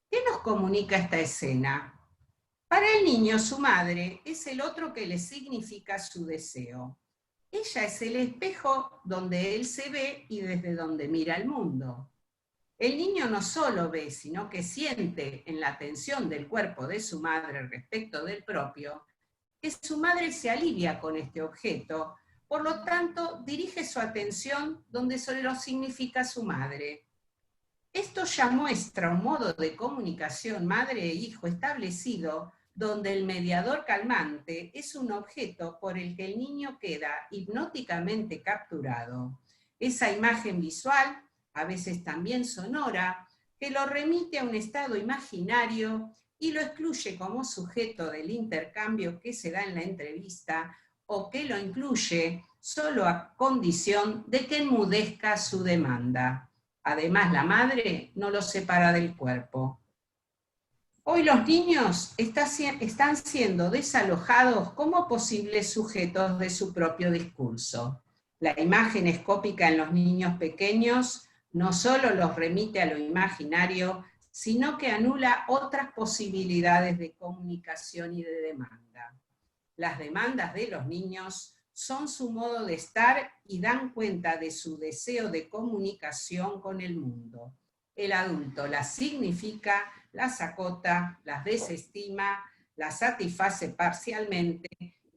¿Qué nos comunica esta escena? Para el niño, su madre es el otro que le significa su deseo. Ella es el espejo donde él se ve y desde donde mira el mundo. El niño no solo ve, sino que siente en la tensión del cuerpo de su madre respecto del propio, que su madre se alivia con este objeto, por lo tanto dirige su atención donde solo significa su madre. Esto ya muestra un modo de comunicación madre e hijo establecido, donde el mediador calmante es un objeto por el que el niño queda hipnóticamente capturado. Esa imagen visual, a veces también sonora, que lo remite a un estado imaginario y lo excluye como sujeto del intercambio que se da en la entrevista, o que lo incluye solo a condición de que enmudezca su demanda. Además, la madre no lo separa del cuerpo. Hoy los niños están siendo desalojados como posibles sujetos de su propio discurso. La imagen escópica en los niños pequeños no solo los remite a lo imaginario, sino que anula otras posibilidades de comunicación y de demanda. Las demandas de los niños son su modo de estar y dan cuenta de su deseo de comunicación con el mundo. El adulto las significa, las acota, las desestima, las satisface parcialmente,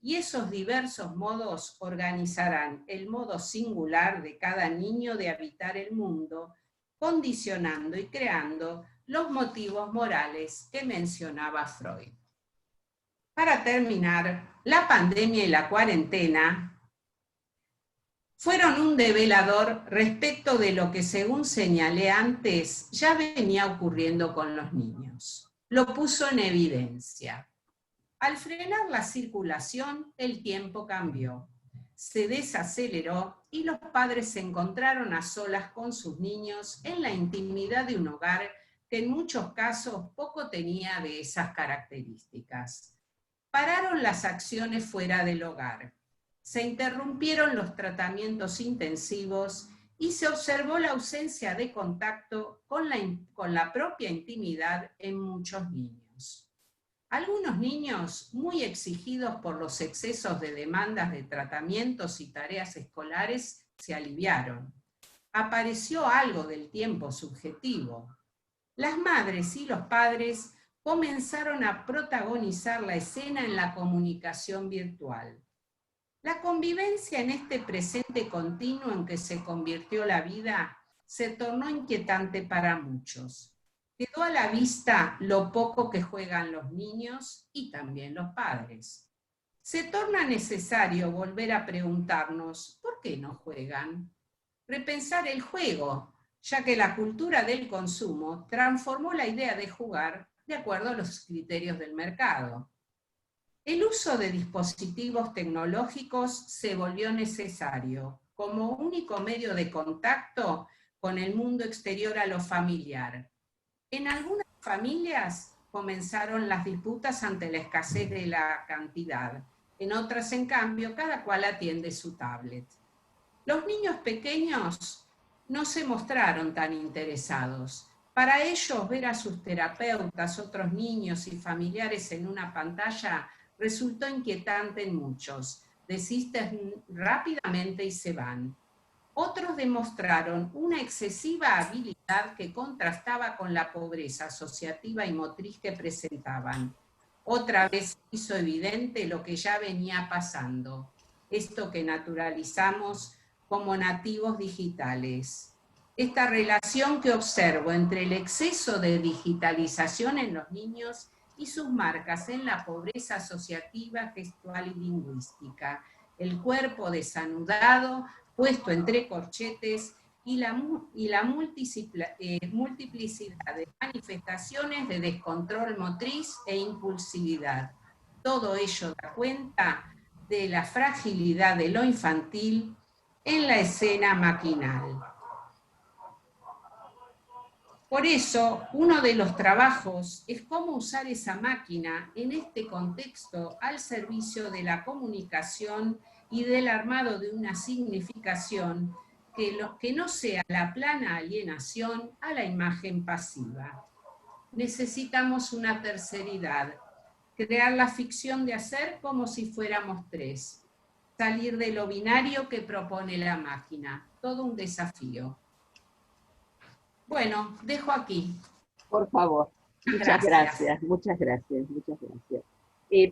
y esos diversos modos organizarán el modo singular de cada niño de habitar el mundo, condicionando y creando los motivos morales que mencionaba Freud. Para terminar, la pandemia y la cuarentena fueron un develador respecto de lo que, según señalé antes, ya venía ocurriendo con los niños. Lo puso en evidencia. Al frenar la circulación, el tiempo cambió, se desaceleró y los padres se encontraron a solas con sus niños en la intimidad de un hogar que en muchos casos poco tenía de esas características. Pararon las acciones fuera del hogar, se interrumpieron los tratamientos intensivos y se observó la ausencia de contacto con la propia intimidad en muchos niños. Algunos niños, muy exigidos por los excesos de demandas de tratamientos y tareas escolares, se aliviaron. Apareció algo del tiempo subjetivo. Las madres y los padres comenzaron a protagonizar la escena en la comunicación virtual. La convivencia en este presente continuo en que se convirtió la vida se tornó inquietante para muchos. Quedó a la vista lo poco que juegan los niños y también los padres. Se torna necesario volver a preguntarnos, ¿por qué no juegan? Repensar el juego, ya que la cultura del consumo transformó la idea de jugar de acuerdo a los criterios del mercado. El uso de dispositivos tecnológicos se volvió necesario como único medio de contacto con el mundo exterior a lo familiar. En algunas familias comenzaron las disputas ante la escasez de la cantidad. En otras, en cambio, cada cual atiende su tablet. Los niños pequeños no se mostraron tan interesados. Para ellos, ver a sus terapeutas, otros niños y familiares en una pantalla resultó inquietante en muchos. Desisten rápidamente y se van. Otros demostraron una excesiva habilidad que contrastaba con la pobreza asociativa y motriz que presentaban. Otra vez hizo evidente lo que ya venía pasando, esto que naturalizamos como nativos digitales. Esta relación que observo entre el exceso de digitalización en los niños y sus marcas en la pobreza asociativa, gestual y lingüística, el cuerpo desanudado, puesto entre corchetes, y la multiplicidad de manifestaciones de descontrol motriz e impulsividad. Todo ello da cuenta de la fragilidad de lo infantil en la escena maquinal. Por eso, uno de los trabajos es cómo usar esa máquina en este contexto al servicio de la comunicación y del armado de una significación que no sea la plana alienación a la imagen pasiva. Necesitamos una terceridad, crear la ficción de hacer como si fuéramos tres, salir de lo binario que propone la máquina, todo un desafío. Bueno, dejo aquí. Por favor. Muchas gracias, muchas gracias, muchas gracias.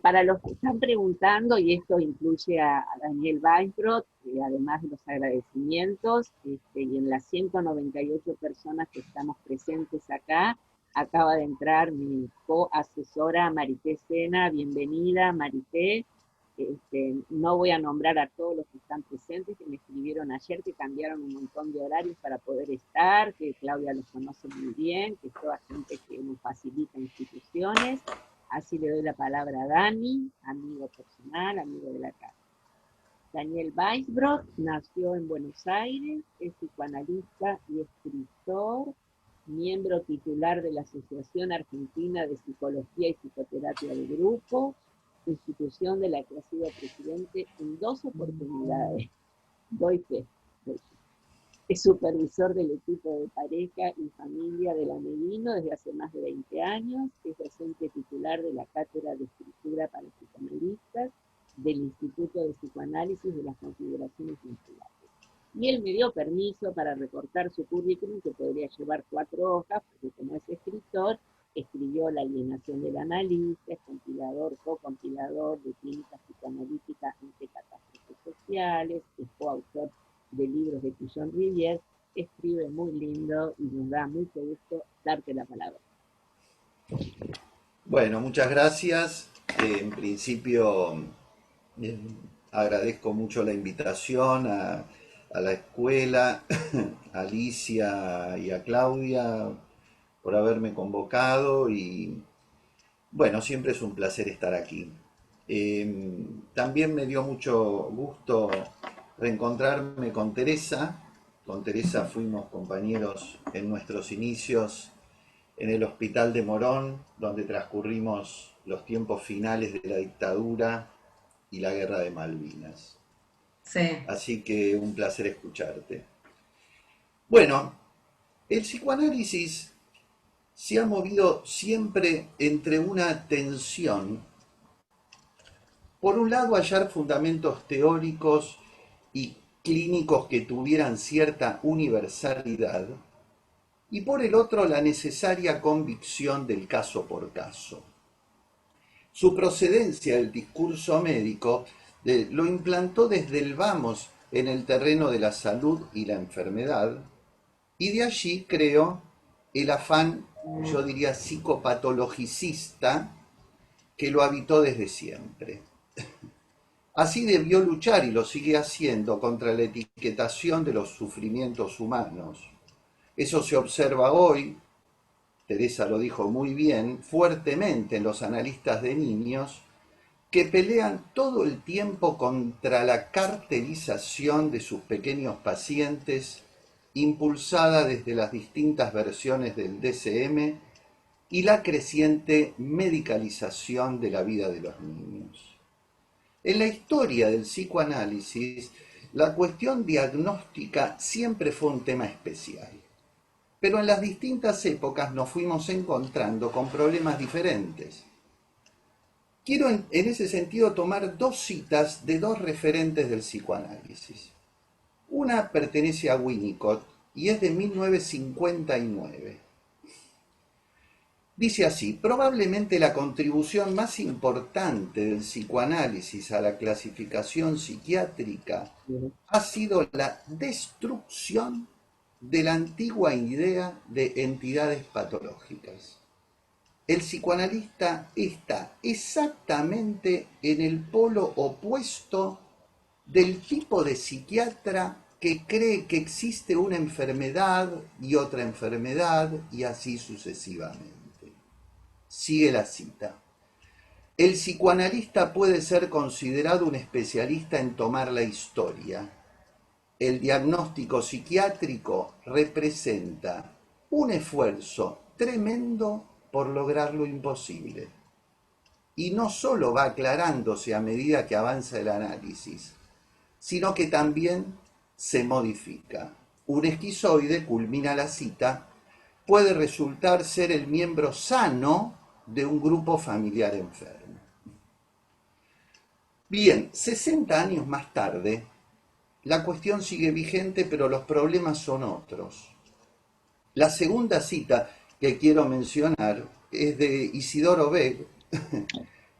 Para los que están preguntando, y esto incluye a Daniel Weisbrot, además de los agradecimientos, y en las 198 personas que estamos presentes acá, acaba de entrar mi coasesora Marité Sena. Bienvenida, Marité. No voy a nombrar a todos los que están presentes, que me escribieron ayer, que cambiaron un montón de horarios para poder estar, que Claudia los conoce muy bien, que es toda gente que nos facilita instituciones. Así le doy la palabra a Dani, amigo personal, amigo de la casa. Daniel Weisbrot nació en Buenos Aires, es psicoanalista y escritor, miembro titular de la Asociación Argentina de Psicología y Psicoterapia de Grupo, institución de la que ha sido presidente en 2 oportunidades. Doy fe. Es supervisor del equipo de pareja y familia de la Medino desde hace más de 20 años, es docente titular de la Cátedra de Escritura para Psicoanalistas del Instituto de Psicoanálisis de las Configuraciones Vinculares. Y él me dio permiso para recortar su currículum, que podría llevar 4 hojas, porque como es escritor, escribió La alienación del analista, es compilador, co-compilador de clínica psicoanalítica ante catástrofes sociales, es coautor de libros de Pillon Rivière, escribe muy lindo y nos da mucho gusto darte la palabra. Bueno, muchas gracias. En principio agradezco mucho la invitación a la escuela, a Alicia y a Claudia por haberme convocado y bueno, siempre es un placer estar aquí. También me dio mucho gusto reencontrarme con Teresa. Con Teresa fuimos compañeros en nuestros inicios en el Hospital de Morón, donde transcurrimos los tiempos finales de la dictadura y la Guerra de Malvinas. Sí. Así que un placer escucharte. Bueno, el psicoanálisis se ha movido siempre entre una tensión. Por un lado, hallar fundamentos teóricos y clínicos que tuvieran cierta universalidad, y por el otro, la necesaria convicción del caso por caso. Su procedencia del discurso médico lo implantó desde el vamos en el terreno de la salud y la enfermedad, y de allí, creo, el afán, yo diría, psicopatologicista que lo habitó desde siempre. Así debió luchar, y lo sigue haciendo, contra la etiquetación de los sufrimientos humanos. Eso se observa hoy, Teresa lo dijo muy bien, fuertemente en los analistas de niños, que pelean todo el tiempo contra la cartelización de sus pequeños pacientes, impulsada desde las distintas versiones del DSM y la creciente medicalización de la vida de los niños. En la historia del psicoanálisis, la cuestión diagnóstica siempre fue un tema especial, pero en las distintas épocas nos fuimos encontrando con problemas diferentes. Quiero en ese sentido tomar 2 citas de 2 referentes del psicoanálisis. Una pertenece a Winnicott y es de 1959. Dice así: probablemente la contribución más importante del psicoanálisis a la clasificación psiquiátrica ha sido la destrucción de la antigua idea de entidades patológicas. El psicoanalista está exactamente en el polo opuesto del tipo de psiquiatra que cree que existe una enfermedad y otra enfermedad y así sucesivamente. Sigue la cita. El psicoanalista puede ser considerado un especialista en tomar la historia. El diagnóstico psiquiátrico representa un esfuerzo tremendo por lograr lo imposible. Y no solo va aclarándose a medida que avanza el análisis, sino que también se modifica. Un esquizoide, culmina la cita, puede resultar ser el miembro sano de un grupo familiar enfermo. Bien, 60 años más tarde, la cuestión sigue vigente, pero los problemas son otros. La segunda cita que quiero mencionar es de Isidoro Beck,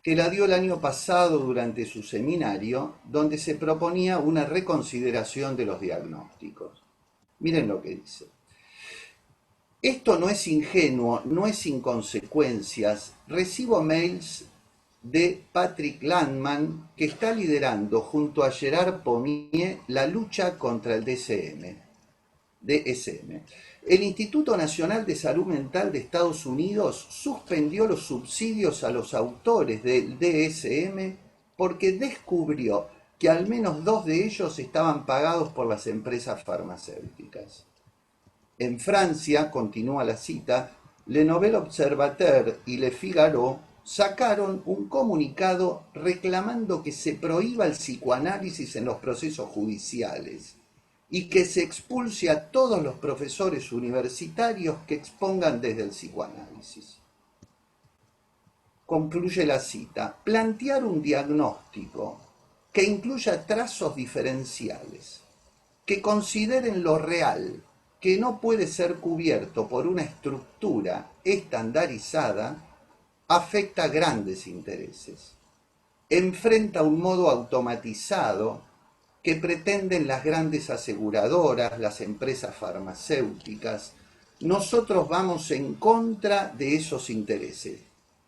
que la dio el año pasado durante su seminario, donde se proponía una reconsideración de los diagnósticos. Miren lo que dice. Esto no es ingenuo, no es sin consecuencias. Recibo mails de Patrick Landman, que está liderando junto a Gerard Pommier la lucha contra el DSM. El Instituto Nacional de Salud Mental de Estados Unidos suspendió los subsidios a los autores del DSM porque descubrió que al menos 2 de ellos estaban pagados por las empresas farmacéuticas. En Francia, continúa la cita, Le Nouvel Observateur y Le Figaro sacaron un comunicado reclamando que se prohíba el psicoanálisis en los procesos judiciales y que se expulse a todos los profesores universitarios que expongan desde el psicoanálisis. Concluye la cita, plantear un diagnóstico que incluya trazos diferenciales, que consideren lo real, que no puede ser cubierto por una estructura estandarizada, afecta grandes intereses. Enfrenta un modo automatizado que pretenden las grandes aseguradoras, las empresas farmacéuticas. Nosotros vamos en contra de esos intereses.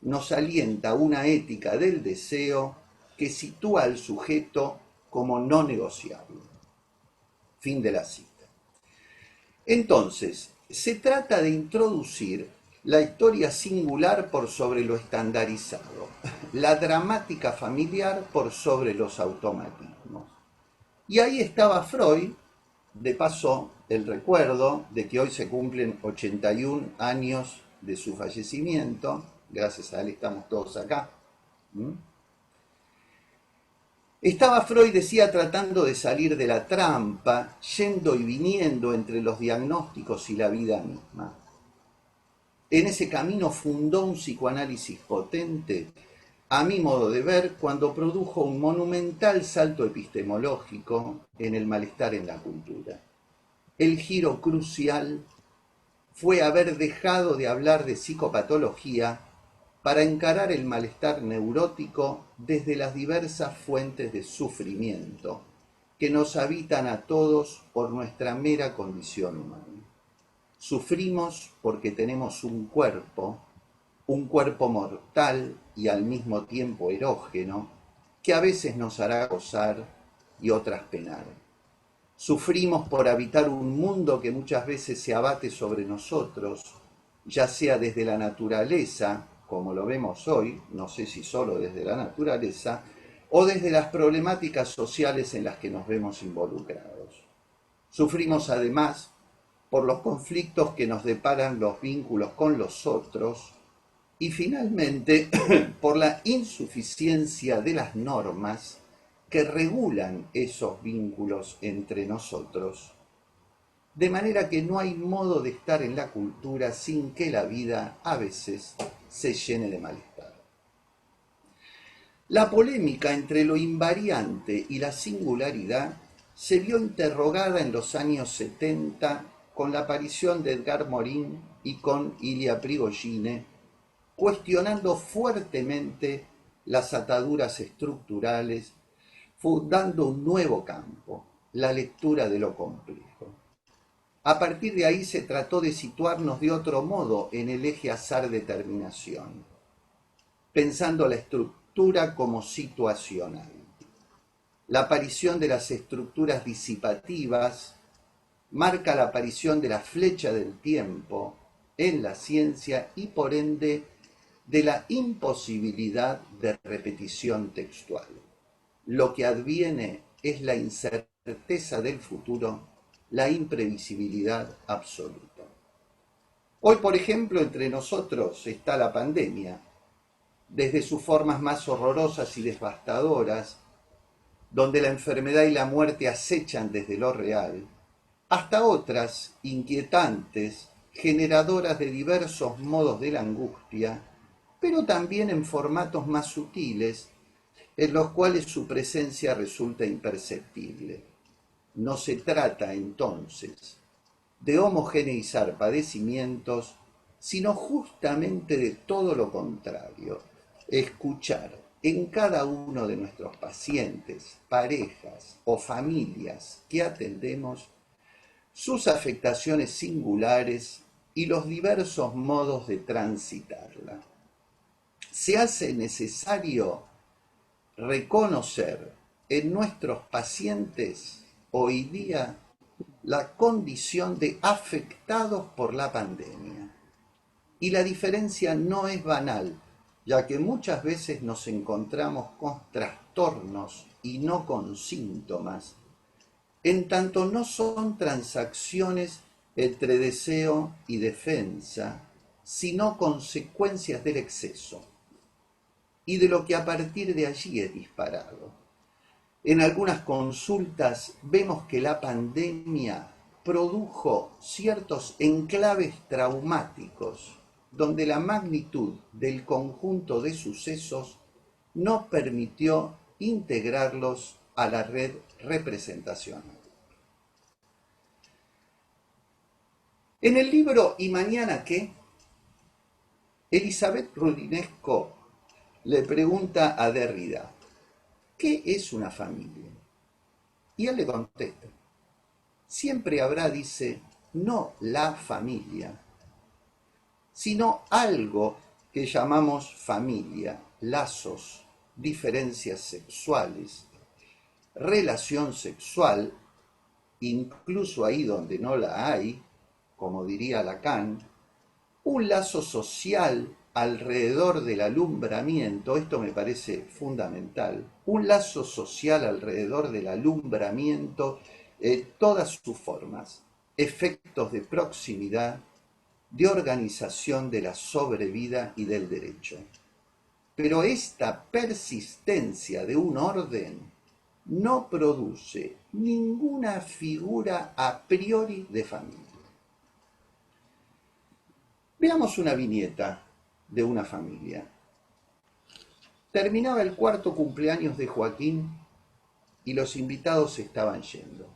Nos alienta una ética del deseo que sitúa al sujeto como no negociable. Fin de la cita. Entonces, se trata de introducir la historia singular por sobre lo estandarizado, la dramática familiar por sobre los automatismos. Y ahí estaba Freud, de paso el recuerdo de que hoy se cumplen 81 años de su fallecimiento, gracias a él estamos todos acá. Estaba Freud, decía, tratando de salir de la trampa, yendo y viniendo entre los diagnósticos y la vida misma. En ese camino fundó un psicoanálisis potente, a mi modo de ver, cuando produjo un monumental salto epistemológico en el malestar en la cultura. El giro crucial fue haber dejado de hablar de psicopatología para encarar el malestar neurótico desde las diversas fuentes de sufrimiento que nos habitan a todos por nuestra mera condición humana. Sufrimos porque tenemos un cuerpo mortal y al mismo tiempo erógeno, que a veces nos hará gozar y otras penar. Sufrimos por habitar un mundo que muchas veces se abate sobre nosotros, ya sea desde la naturaleza, como lo vemos hoy, no sé si solo desde la naturaleza, o desde las problemáticas sociales en las que nos vemos involucrados. Sufrimos además por los conflictos que nos deparan los vínculos con los otros y finalmente por la insuficiencia de las normas que regulan esos vínculos entre nosotros, de manera que no hay modo de estar en la cultura sin que la vida a veces se llene de malestar. La polémica entre lo invariante y la singularidad se vio interrogada en los años 70 con la aparición de Edgar Morin y con Ilya Prigogine, cuestionando fuertemente las ataduras estructurales, fundando un nuevo campo, la lectura de lo complejo. A partir de ahí se trató de situarnos de otro modo en el eje azar-determinación, pensando la estructura como situacional. La aparición de las estructuras disipativas marca la aparición de la flecha del tiempo en la ciencia y por ende de la imposibilidad de repetición textual. Lo que adviene es la incerteza del futuro, la imprevisibilidad absoluta. Hoy, por ejemplo, entre nosotros está la pandemia, desde sus formas más horrorosas y devastadoras, donde la enfermedad y la muerte acechan desde lo real, hasta otras inquietantes, generadoras de diversos modos de la angustia, pero también en formatos más sutiles, en los cuales su presencia resulta imperceptible. No se trata entonces de homogeneizar padecimientos, sino justamente de todo lo contrario, escuchar en cada uno de nuestros pacientes, parejas o familias que atendemos sus afectaciones singulares y los diversos modos de transitarla. Se hace necesario reconocer en nuestros pacientes hoy día la condición de afectados por la pandemia. Y la diferencia no es banal, ya que muchas veces nos encontramos con trastornos y no con síntomas, en tanto no son transacciones entre deseo y defensa, sino consecuencias del exceso y de lo que a partir de allí es disparado. En algunas consultas vemos que la pandemia produjo ciertos enclaves traumáticos donde la magnitud del conjunto de sucesos no permitió integrarlos a la red representacional. En el libro ¿Y mañana qué?, Elizabeth Roudinesco le pregunta a Derrida, ¿qué es una familia? Y él le contesta, siempre habrá, dice, no la familia, sino algo que llamamos familia, lazos, diferencias sexuales, relación sexual, incluso ahí donde no la hay, como diría Lacan, un lazo social alrededor del alumbramiento, esto me parece fundamental, un lazo social alrededor del alumbramiento en todas sus formas, efectos de proximidad, de organización de la sobrevida y del derecho. Pero esta persistencia de un orden no produce ninguna figura a priori de familia. Veamos una viñeta de una familia. Terminaba el 4º cumpleaños de Joaquín y los invitados se estaban yendo.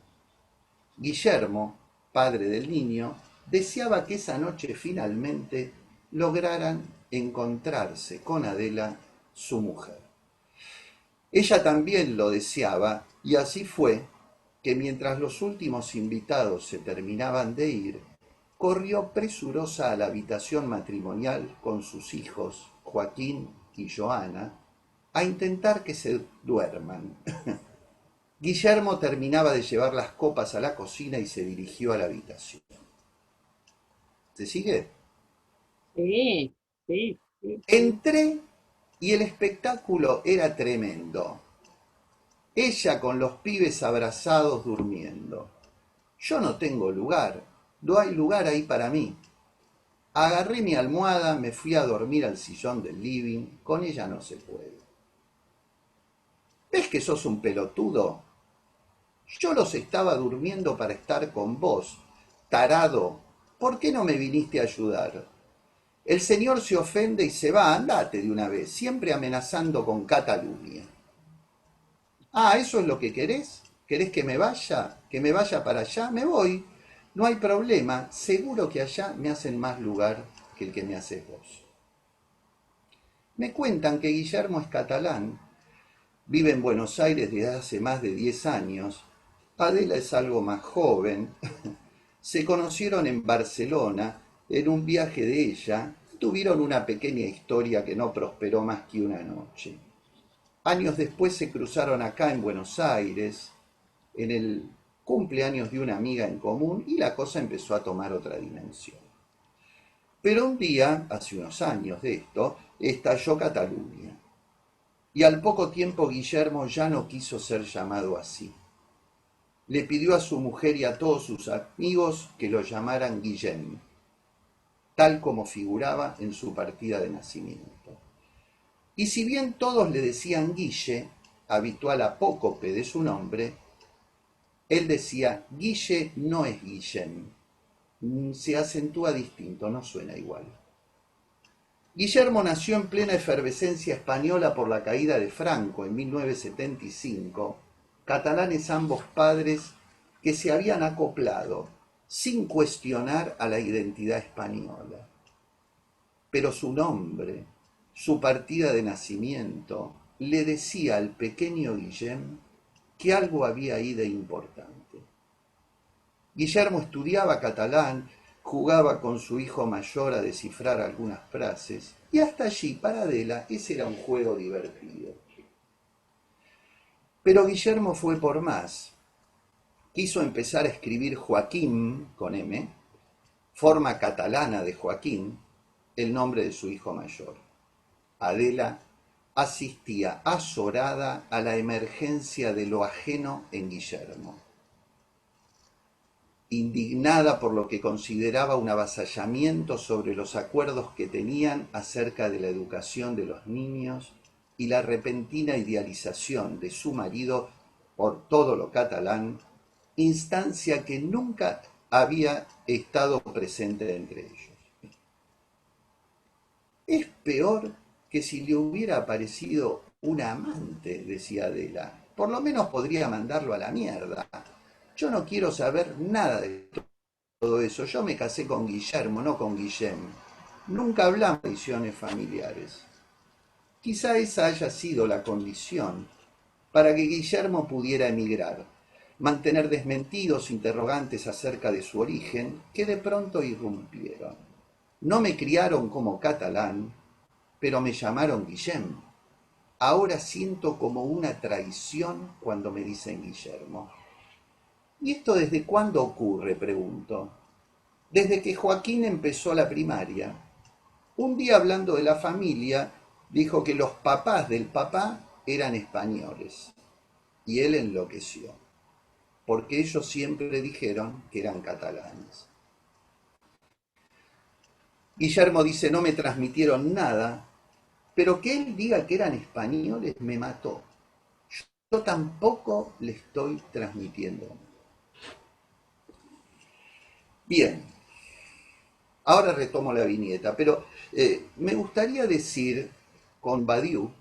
Guillermo, padre del niño, deseaba que esa noche finalmente lograran encontrarse con Adela, su mujer. Ella también lo deseaba y así fue que mientras los últimos invitados se terminaban de ir, corrió presurosa a la habitación matrimonial con sus hijos, Joaquín y Joana, a intentar que se duerman. Guillermo terminaba de llevar las copas a la cocina y se dirigió a la habitación. ¿Se sigue? Sí. Entré y el espectáculo era tremendo. Ella con los pibes abrazados durmiendo. Yo no tengo lugar, no hay lugar ahí para mí. Agarré mi almohada, me fui a dormir al sillón del living, con ella no se puede. ¿Ves que sos un pelotudo? Yo los estaba durmiendo para estar con vos. Tarado, ¿por qué no me viniste a ayudar? El señor se ofende y se va, andate de una vez, siempre amenazando con Cataluña. Ah, ¿eso es lo que querés? ¿Querés que me vaya? ¿Que me vaya para allá? Me voy. No hay problema, seguro que allá me hacen más lugar que el que me haces vos. Me cuentan que Guillermo es catalán, vive en Buenos Aires desde hace más de 10 años. Adela es algo más joven. Se conocieron en Barcelona en un viaje de ella. Tuvieron una pequeña historia que no prosperó más que una noche. Años después se cruzaron acá en Buenos Aires, en el cumpleaños de una amiga en común, y la cosa empezó a tomar otra dimensión. Pero un día, hace unos años de esto, estalló Cataluña. Y al poco tiempo Guillermo ya no quiso ser llamado así. Le pidió a su mujer y a todos sus amigos que lo llamaran Guillem, tal como figuraba en su partida de nacimiento. Y si bien todos le decían Guille, habitual apócope de su nombre, él decía, Guille no es Guillem, se acentúa distinto, no suena igual. Guillermo nació en plena efervescencia española por la caída de Franco en 1975, catalanes ambos padres que se habían acoplado sin cuestionar a la identidad española. Pero su nombre, su partida de nacimiento, le decía al pequeño Guillem que algo había ahí de importante. Guillermo estudiaba catalán, jugaba con su hijo mayor a descifrar algunas frases, y hasta allí, para Adela, ese era un juego divertido. Pero Guillermo fue por más. Quiso empezar a escribir Joaquín, con M, forma catalana de Joaquín, el nombre de su hijo mayor. Adela asistía azorada a la emergencia de lo ajeno en Guillermo. Indignada por lo que consideraba un avasallamiento sobre los acuerdos que tenían acerca de la educación de los niños y la repentina idealización de su marido por todo lo catalán, instancia que nunca había estado presente entre ellos. Es peor que si le hubiera aparecido un amante, decía Adela. Por lo menos podría mandarlo a la mierda. Yo no quiero saber nada de todo eso. Yo me casé con Guillermo, no con Guillem. Nunca hablamos de tradiciones familiares. Quizá esa haya sido la condición para que Guillermo pudiera emigrar, mantener desmentidos interrogantes acerca de su origen que de pronto irrumpieron. No me criaron como catalán, pero me llamaron Guillem. Ahora siento como una traición cuando me dicen Guillermo. ¿Y esto desde cuándo ocurre?, pregunto. Desde que Joaquín empezó la primaria. Un día, hablando de la familia, dijo que los papás del papá eran españoles. Y él enloqueció, porque ellos siempre dijeron que eran catalanes. Guillermo dice, no me transmitieron nada, pero que él diga que eran españoles me mató. Yo tampoco le estoy transmitiendo nada. Bien, ahora retomo la viñeta, pero me gustaría decir con Badiou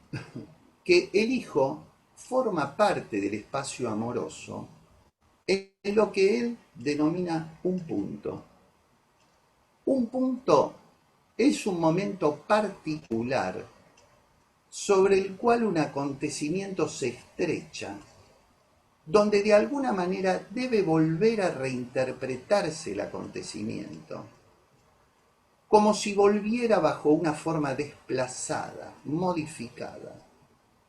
que el hijo forma parte del espacio amoroso en lo que él denomina un punto. Un punto es un momento particular sobre el cual un acontecimiento se estrecha, donde de alguna manera debe volver a reinterpretarse el acontecimiento, como si volviera bajo una forma desplazada, modificada,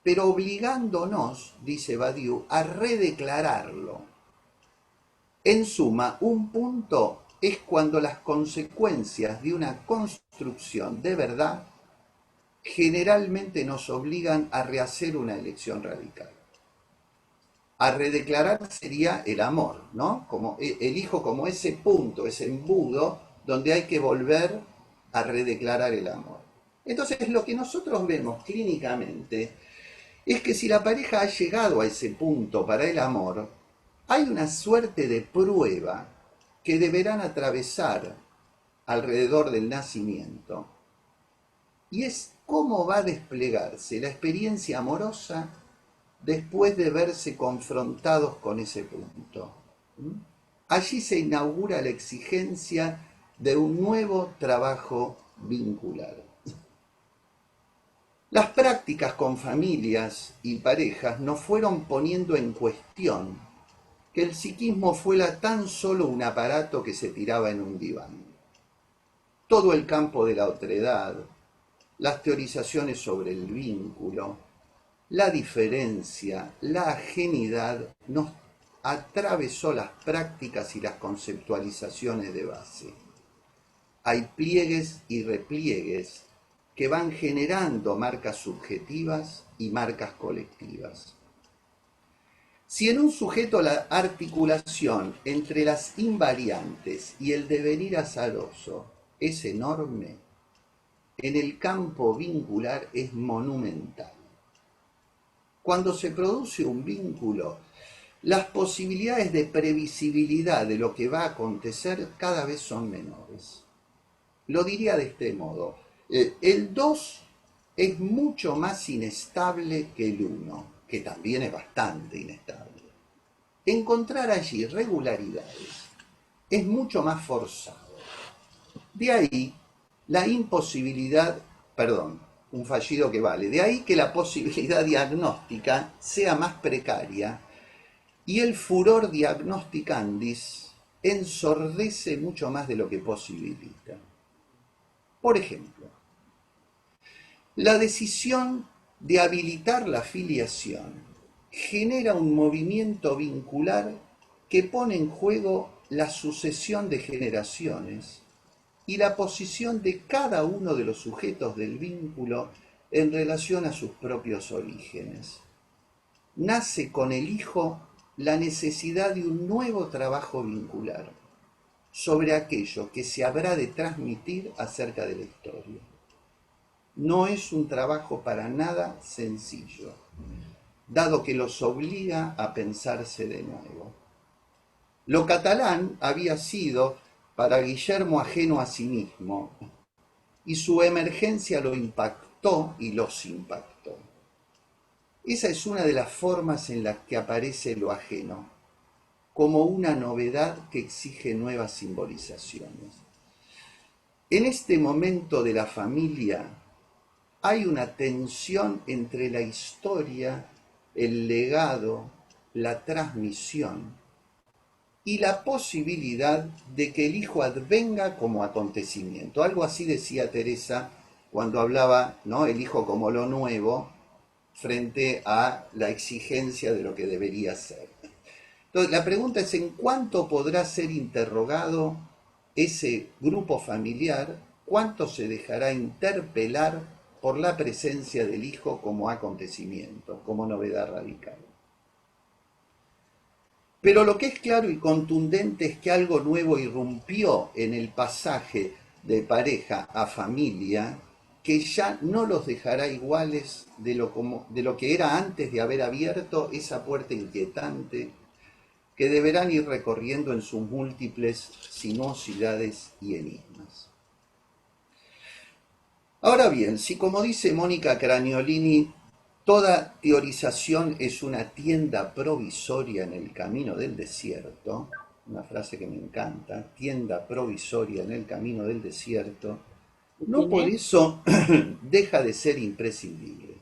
pero obligándonos, dice Badiou, a redeclararlo. En suma, un punto es cuando las consecuencias de una construcción de verdad generalmente nos obligan a rehacer una elección radical. A redeclarar sería el amor, ¿no? Como el hijo como ese punto, ese embudo donde hay que volver a redeclarar el amor. Entonces, lo que nosotros vemos clínicamente es que si la pareja ha llegado a ese punto para el amor, hay una suerte de prueba que deberán atravesar alrededor del nacimiento. Y es cómo va a desplegarse la experiencia amorosa después de verse confrontados con ese punto. Allí se inaugura la exigencia de un nuevo trabajo vincular. Las prácticas con familias y parejas nos fueron poniendo en cuestión que el psiquismo fuera tan solo un aparato que se tiraba en un diván. Todo el campo de la otredad, las teorizaciones sobre el vínculo, la diferencia, la ajenidad nos atravesó las prácticas y las conceptualizaciones de base. Hay pliegues y repliegues que van generando marcas subjetivas y marcas colectivas. Si en un sujeto la articulación entre las invariantes y el devenir azaroso es enorme, en el campo vincular es monumental. Cuando se produce un vínculo, las posibilidades de previsibilidad de lo que va a acontecer cada vez son menores. Lo diría de este modo: El 2 es mucho más inestable que el 1, que también es bastante inestable. Encontrar allí regularidades es mucho más forzado. De ahí la imposibilidad, perdón, un fallido que vale, de ahí que la posibilidad diagnóstica sea más precaria y el furor diagnosticandis ensordece mucho más de lo que posibilita. Por ejemplo, la decisión de habilitar la filiación genera un movimiento vincular que pone en juego la sucesión de generaciones y la posición de cada uno de los sujetos del vínculo en relación a sus propios orígenes. Nace con el hijo la necesidad de un nuevo trabajo vincular sobre aquello que se habrá de transmitir acerca de la historia. No es un trabajo para nada sencillo, dado que los obliga a pensarse de nuevo. Lo catalán había sido para Guillermo ajeno a sí mismo, y su emergencia lo impactó y los impactó. Esa es una de las formas en las que aparece lo ajeno, como una novedad que exige nuevas simbolizaciones. En este momento de la familia hay una tensión entre la historia, el legado, la transmisión y la posibilidad de que el hijo advenga como acontecimiento. Algo así decía Teresa cuando hablaba, ¿no?, el hijo como lo nuevo frente a la exigencia de lo que debería ser. Entonces, la pregunta es en cuánto podrá ser interrogado ese grupo familiar, cuánto se dejará interpelar por la presencia del hijo como acontecimiento, como novedad radical. Pero lo que es claro y contundente es que algo nuevo irrumpió en el pasaje de pareja a familia, que ya no los dejará iguales de lo que era antes de haber abierto esa puerta inquietante que deberán ir recorriendo en sus múltiples sinuosidades y enigmas. Ahora bien, si como dice Mónica Craniolini, toda teorización es una tienda provisoria en el camino del desierto, una frase que me encanta, tienda provisoria en el camino del desierto, no por eso deja de ser imprescindible.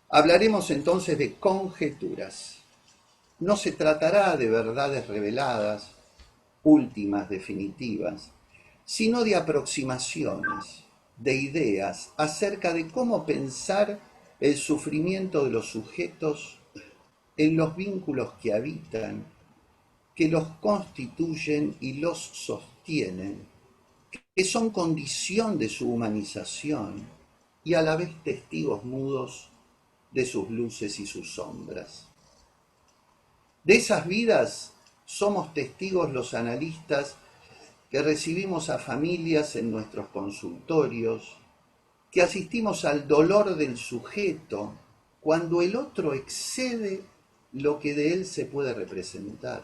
Hablaremos entonces de conjeturas. No se tratará de verdades reveladas, últimas, definitivas, sino de aproximaciones, de ideas acerca de cómo pensar el sufrimiento de los sujetos en los vínculos que habitan, que los constituyen y los sostienen, que son condición de su humanización y a la vez testigos mudos de sus luces y sus sombras. De esas vidas somos testigos los analistas que recibimos a familias en nuestros consultorios, que asistimos al dolor del sujeto cuando el otro excede lo que de él se puede representar,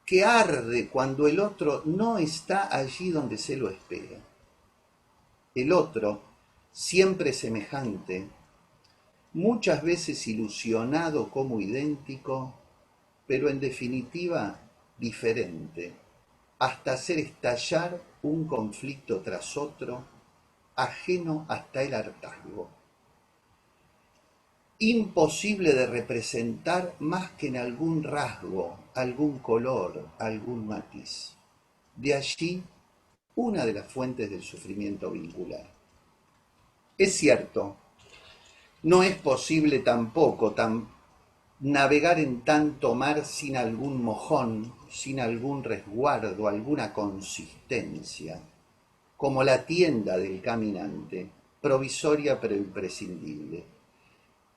que arde cuando el otro no está allí donde se lo espera. El otro, siempre semejante, muchas veces ilusionado como idéntico, pero en definitiva diferente, hasta hacer estallar un conflicto tras otro, ajeno hasta el hartazgo. Imposible de representar más que en algún rasgo, algún color, algún matiz. De allí una de las fuentes del sufrimiento vincular. Es cierto, no es posible tampoco navegar en tanto mar sin algún mojón, sin algún resguardo, alguna consistencia, como la tienda del caminante, provisoria pero imprescindible.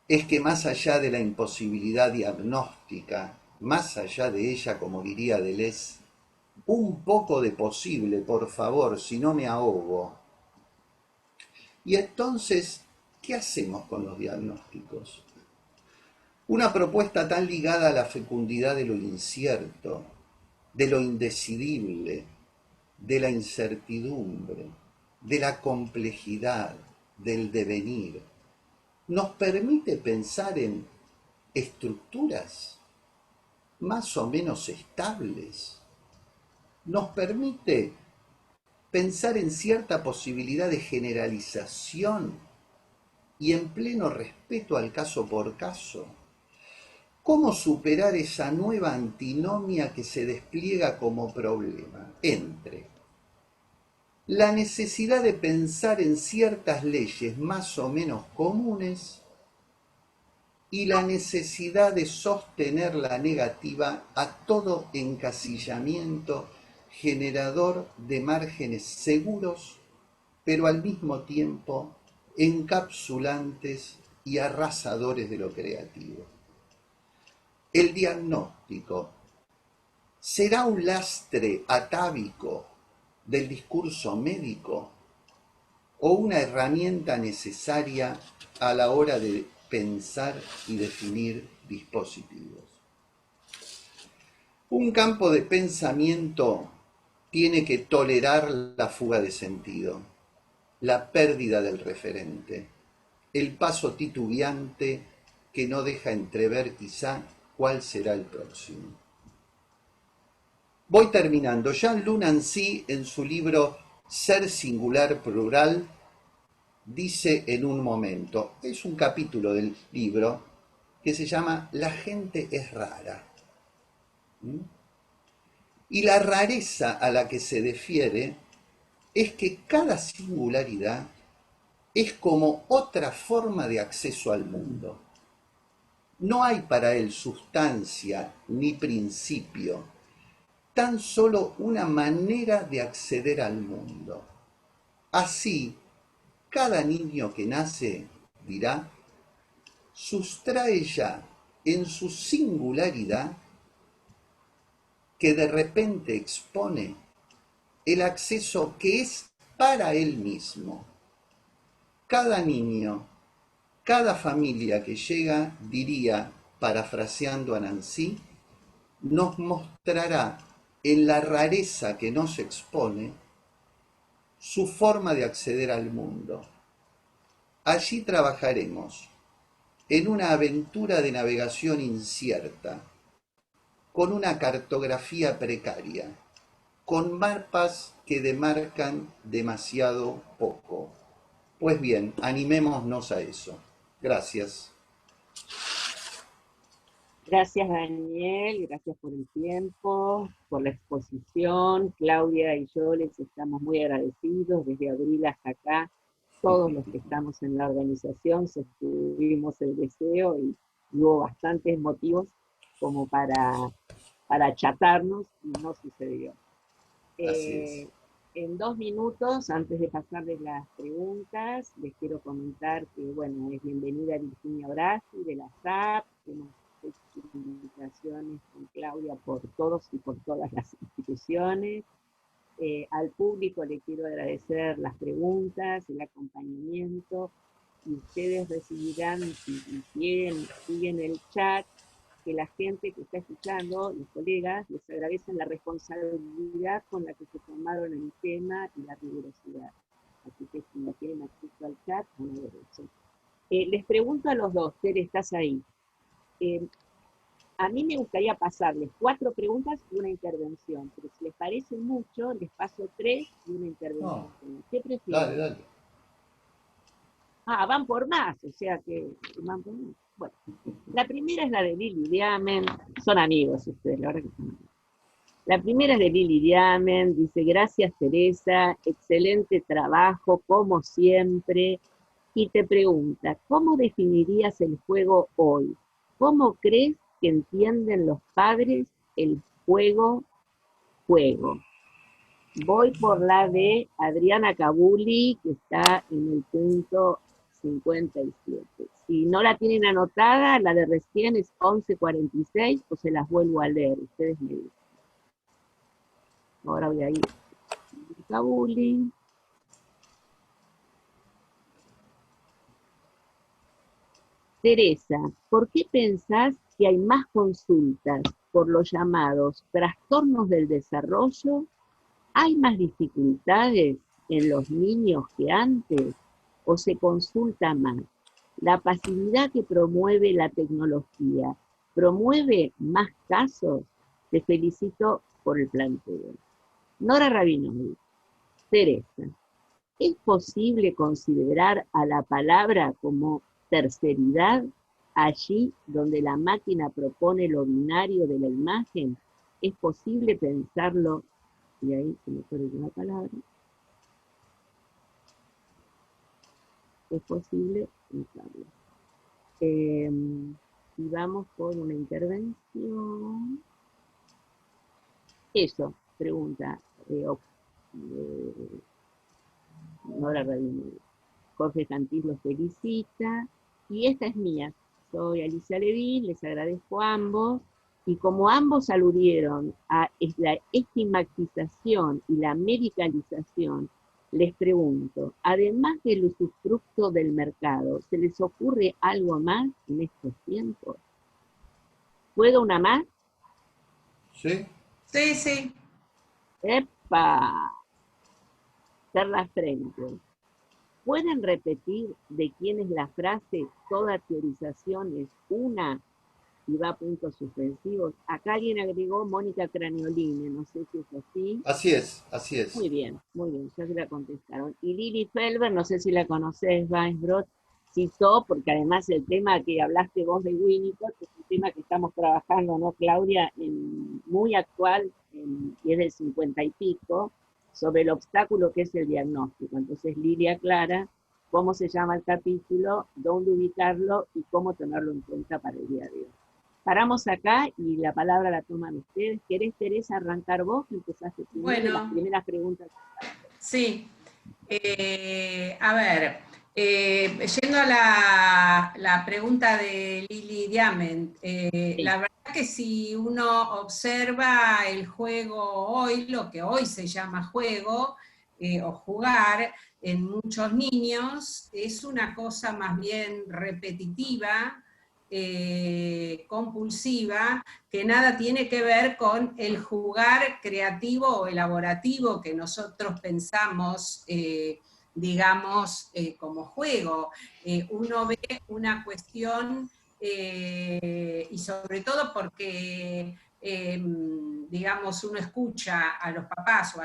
Es que más allá de la imposibilidad diagnóstica, más allá de ella, como diría Deleuze, un poco de posible, por favor, si no me ahogo. Y entonces, ¿qué hacemos con los diagnósticos? Una propuesta tan ligada a la fecundidad de lo incierto, de lo indecidible, de la incertidumbre, de la complejidad, del devenir, nos permite pensar en estructuras más o menos estables, nos permite pensar en cierta posibilidad de generalización y en pleno respeto al caso por caso. ¿Cómo superar esa nueva antinomia que se despliega como problema entre la necesidad de pensar en ciertas leyes más o menos comunes y la necesidad de sostener la negativa a todo encasillamiento generador de márgenes seguros, pero al mismo tiempo encapsulantes y arrasadores de lo creativo? El diagnóstico será un lastre atávico del discurso médico o una herramienta necesaria a la hora de pensar y definir dispositivos. Un campo de pensamiento tiene que tolerar la fuga de sentido, la pérdida del referente, el paso titubeante que no deja entrever quizá cuál será el próximo. Voy terminando. Jean-Luc Nancy, en su libro Ser singular plural, dice en un momento, es un capítulo del libro que se llama La gente es rara. Y la rareza a la que se refiere es que cada singularidad es como otra forma de acceso al mundo. No hay para él sustancia ni principio, tan solo una manera de acceder al mundo. Así, cada niño que nace, dirá, sustrae ya en su singularidad, que de repente expone, el acceso que es para él mismo. Cada niño, cada familia que llega, diría, parafraseando a Nancy, nos mostrará en la rareza que nos expone su forma de acceder al mundo. Allí trabajaremos en una aventura de navegación incierta, con una cartografía precaria, con mapas que demarcan demasiado poco. Pues bien, animémonos a eso. Gracias. Gracias, Daniel, gracias por el tiempo, por la exposición. Claudia y yo les estamos muy agradecidos desde abril hasta acá. Todos los que estamos en la organización sostuvimos el deseo y hubo bastantes motivos como para achatarnos y no sucedió. En 2 minutos, antes de pasarles las preguntas, les quiero comentar que, bueno, es bienvenida Virginia Brasi de la SAP, que hemos hecho invitaciones con Claudia por todos y por todas las instituciones. Al público le quiero agradecer las preguntas, el acompañamiento, y ustedes recibirán, si quieren, siguen el chat, que la gente que está escuchando, los colegas, les agradecen la responsabilidad con la que se tomaron el tema y la rigurosidad. Así que si no tienen acceso al chat, van a ver eso. Les pregunto a los dos, Tere, estás ahí. A mí me gustaría pasarles 4 preguntas y una intervención, pero si les parece mucho, les paso 3 y una intervención. No. ¿Qué prefieren? Dale. Ah, van por más, o sea que van por más. Bueno, la primera es la de Lili Diamen, son amigos ustedes, la verdad que son amigos. La primera es de Lili Diamen, dice, gracias Teresa, excelente trabajo, como siempre, y te pregunta, ¿cómo definirías el juego hoy? ¿Cómo crees que entienden los padres el juego? Voy por la de Adriana Cabuli, que está en el punto 57. Si no la tienen anotada, la de recién es 11:46, o se las vuelvo a leer, ustedes me dicen. Ahora voy a ir a Cabuli. Teresa, ¿por qué pensás que hay más consultas por los llamados trastornos del desarrollo ¿Hay más dificultades en los niños que antes o se consulta más? La pasividad que promueve la tecnología, ¿promueve más casos? Te felicito por el planteo. Nora Rabinovic, Teresa, ¿es posible considerar a la palabra como terceridad allí donde la máquina propone lo binario de la imagen? ¿Es posible pensarlo? Y ahí se me fue una palabra. Es posible pensarlo. Y vamos por una intervención. Eso, pregunta Nora Rabinovic. Jorge Cantís los felicita. Y esta es mía. Soy Alicia Levín, les agradezco a ambos. Y como ambos aludieron a la estigmatización y la medicalización, les pregunto, además del usufructo del mercado, ¿se les ocurre algo más en estos tiempos? ¿Puedo una más? ¿Sí? Sí, sí. ¡Epa! Carla Frente. ¿Pueden repetir de quién es la frase toda teorización es una y va a puntos suspensivos? Acá alguien agregó Mónica Cranioline, no sé si es así. Así es, así es. Muy bien, ya se la contestaron. Y Lili Felber, no sé si la conoces, Weinsbrod, citó, porque además el tema que hablaste vos de Winnicott es un tema que estamos trabajando, ¿no, Claudia? Muy actual, y es del 50 y pico, sobre el obstáculo que es el diagnóstico. Entonces Lili aclara cómo se llama el capítulo, dónde ubicarlo y cómo tenerlo en cuenta para el día de hoy. Paramos acá y la palabra la toman ustedes. ¿Querés, Teresa, arrancar vos? Que empezaste primero, Bueno, las primeras preguntas. sí. A ver, yendo a la pregunta de Lili Diamant, Sí. la verdad que si uno observa el juego hoy, lo que hoy se llama juego o jugar, en muchos niños es una cosa más bien repetitiva, compulsiva, que nada tiene que ver con el jugar creativo o elaborativo que nosotros pensamos, digamos, como juego. Uno ve una cuestión, y sobre todo porque, digamos, uno escucha a los papás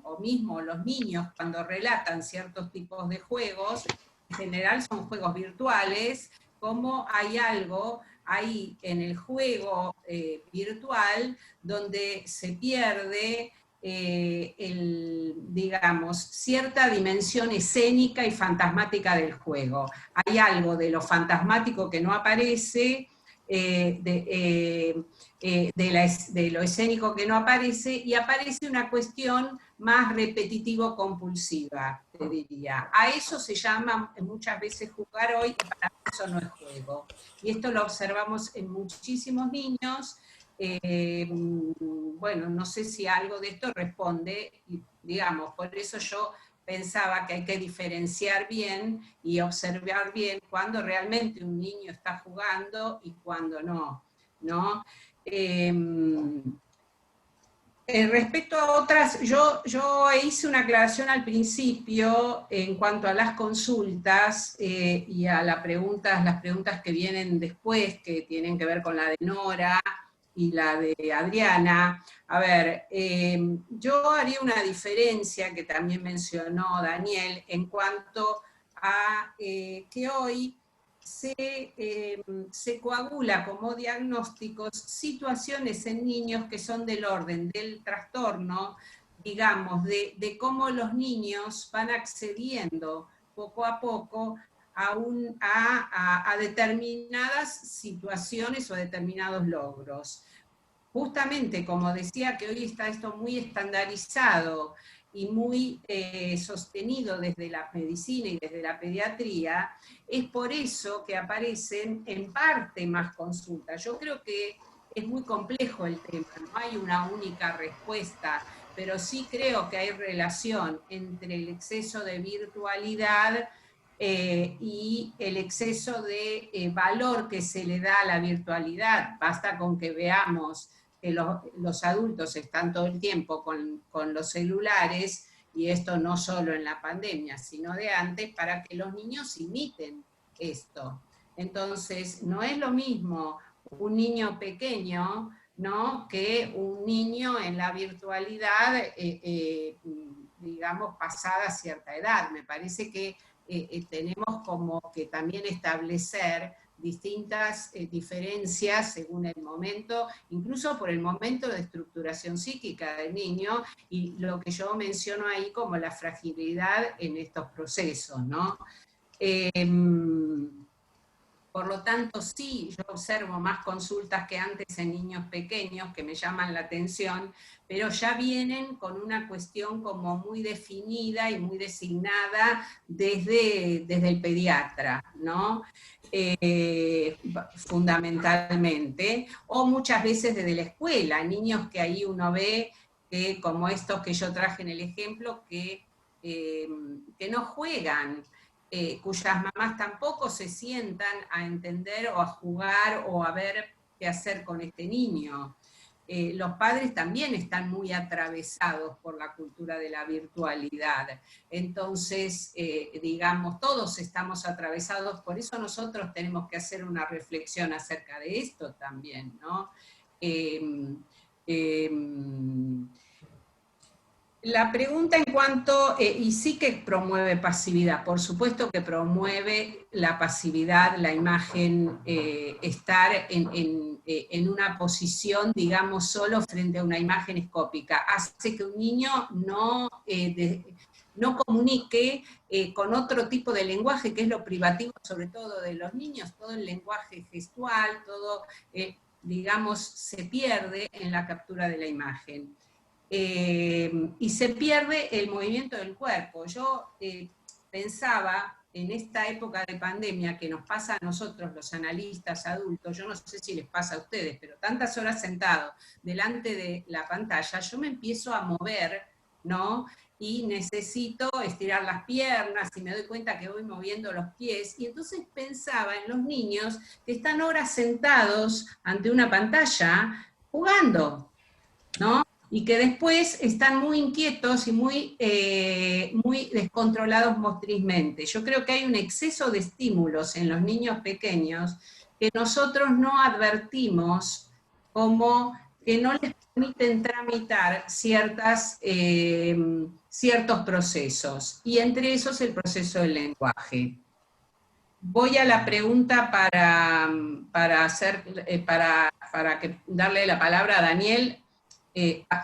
o mismo los niños cuando relatan ciertos tipos de juegos, en general son juegos virtuales, como hay algo ahí en el juego virtual donde se pierde digamos, cierta dimensión escénica y fantasmática del juego. Hay algo de lo fantasmático que no aparece, de lo escénico que no aparece, y aparece una cuestión más repetitivo-compulsiva, te diría. A eso se llama muchas veces jugar hoy, y para mí eso no es juego. Y esto lo observamos en muchísimos niños. Bueno, no sé si algo de esto responde, digamos, por eso yo pensaba que hay que diferenciar bien y observar bien cuando realmente un niño está jugando y cuando no, ¿no? Respecto a otras, yo hice una aclaración al principio en cuanto a las consultas y a las preguntas que vienen después, que tienen que ver con la de Nora y la de Adriana. A ver, yo haría una diferencia que también mencionó Daniel en cuanto a que hoy se coagula como diagnósticos situaciones en niños que son del orden del trastorno, digamos, de cómo los niños van accediendo poco a poco a determinadas situaciones o determinados logros. Justamente como decía que hoy está esto muy estandarizado y muy sostenido desde la medicina y desde la pediatría, es por eso que aparecen en parte más consultas. Yo creo que es muy complejo el tema, no hay una única respuesta, pero sí creo que hay relación entre el exceso de virtualidad y el exceso de valor que se le da a la virtualidad. Basta con que veamos que los adultos están todo el tiempo con los celulares, y esto no solo en la pandemia, sino de antes, para que los niños imiten esto. Entonces, no es lo mismo un niño pequeño, ¿no?, que un niño en la virtualidad, digamos, pasada cierta edad. Me parece que tenemos como que también establecer distintas diferencias según el momento, incluso por el momento de estructuración psíquica del niño, y lo que yo menciono ahí como la fragilidad en estos procesos, ¿no? Por lo tanto, sí, yo observo más consultas que antes en niños pequeños que me llaman la atención, pero ya vienen con una cuestión como muy definida y muy designada desde el pediatra, ¿no? Fundamentalmente, o muchas veces desde la escuela, niños que ahí uno ve que, como estos que yo traje en el ejemplo, que no juegan, cuyas mamás tampoco se sientan a entender o a jugar o a ver qué hacer con este niño. Los padres también están muy atravesados por la cultura de la virtualidad. Entonces, digamos, todos estamos atravesados, por eso nosotros tenemos que hacer una reflexión acerca de esto también, ¿no? La pregunta en cuanto, y sí que promueve pasividad, por supuesto que promueve la pasividad, la imagen, estar en una posición, digamos, solo frente a una imagen escópica, hace que un niño no comunique con otro tipo de lenguaje, que es lo privativo sobre todo de los niños, todo el lenguaje gestual, todo, digamos, se pierde en la captura de la imagen. Y se pierde el movimiento del cuerpo. Yo pensaba en esta época de pandemia que nos pasa a nosotros, los analistas adultos, yo no sé si les pasa a ustedes, pero tantas horas sentados delante de la pantalla, yo me empiezo a mover, ¿no? Y necesito estirar las piernas y me doy cuenta que voy moviendo los pies, y entonces pensaba en los niños que están horas sentados ante una pantalla jugando, ¿no? Y que después están muy inquietos y muy descontrolados motrizmente. Yo creo que hay un exceso de estímulos en los niños pequeños que nosotros no advertimos, como que no les permiten tramitar ciertos procesos, y entre esos el proceso del lenguaje. Voy a la pregunta para darle la palabra a Daniel.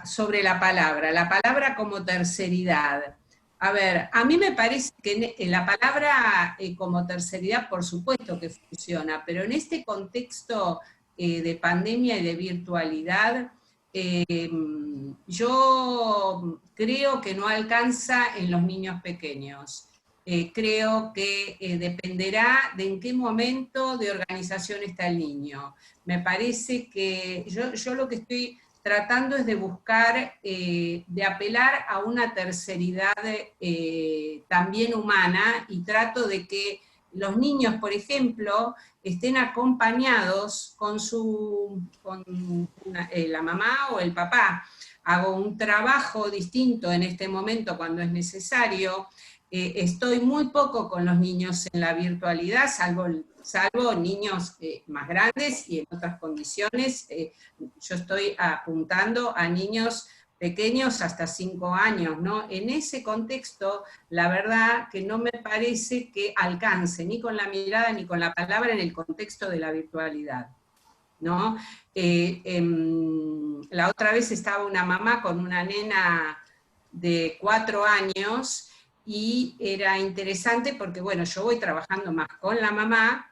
Sobre la palabra como terceridad. A ver, a mí me parece que la palabra como terceridad por supuesto que funciona, pero en este contexto de pandemia y de virtualidad, yo creo que no alcanza en los niños pequeños. Creo que dependerá de en qué momento de organización está el niño. Me parece que yo lo que estoy tratando es de buscar, de apelar a una terceridad también humana, y trato de que los niños, por ejemplo, estén acompañados con la mamá o el papá. Hago un trabajo distinto en este momento cuando es necesario. Estoy muy poco con los niños en la virtualidad, salvo niños más grandes, y en otras condiciones. Yo estoy apuntando a niños pequeños hasta 5 años, ¿no? En ese contexto, la verdad que no me parece que alcance ni con la mirada ni con la palabra en el contexto de la virtualidad, ¿no? La otra vez estaba una mamá con una nena de 4 años, y era interesante porque, bueno, yo voy trabajando más con la mamá,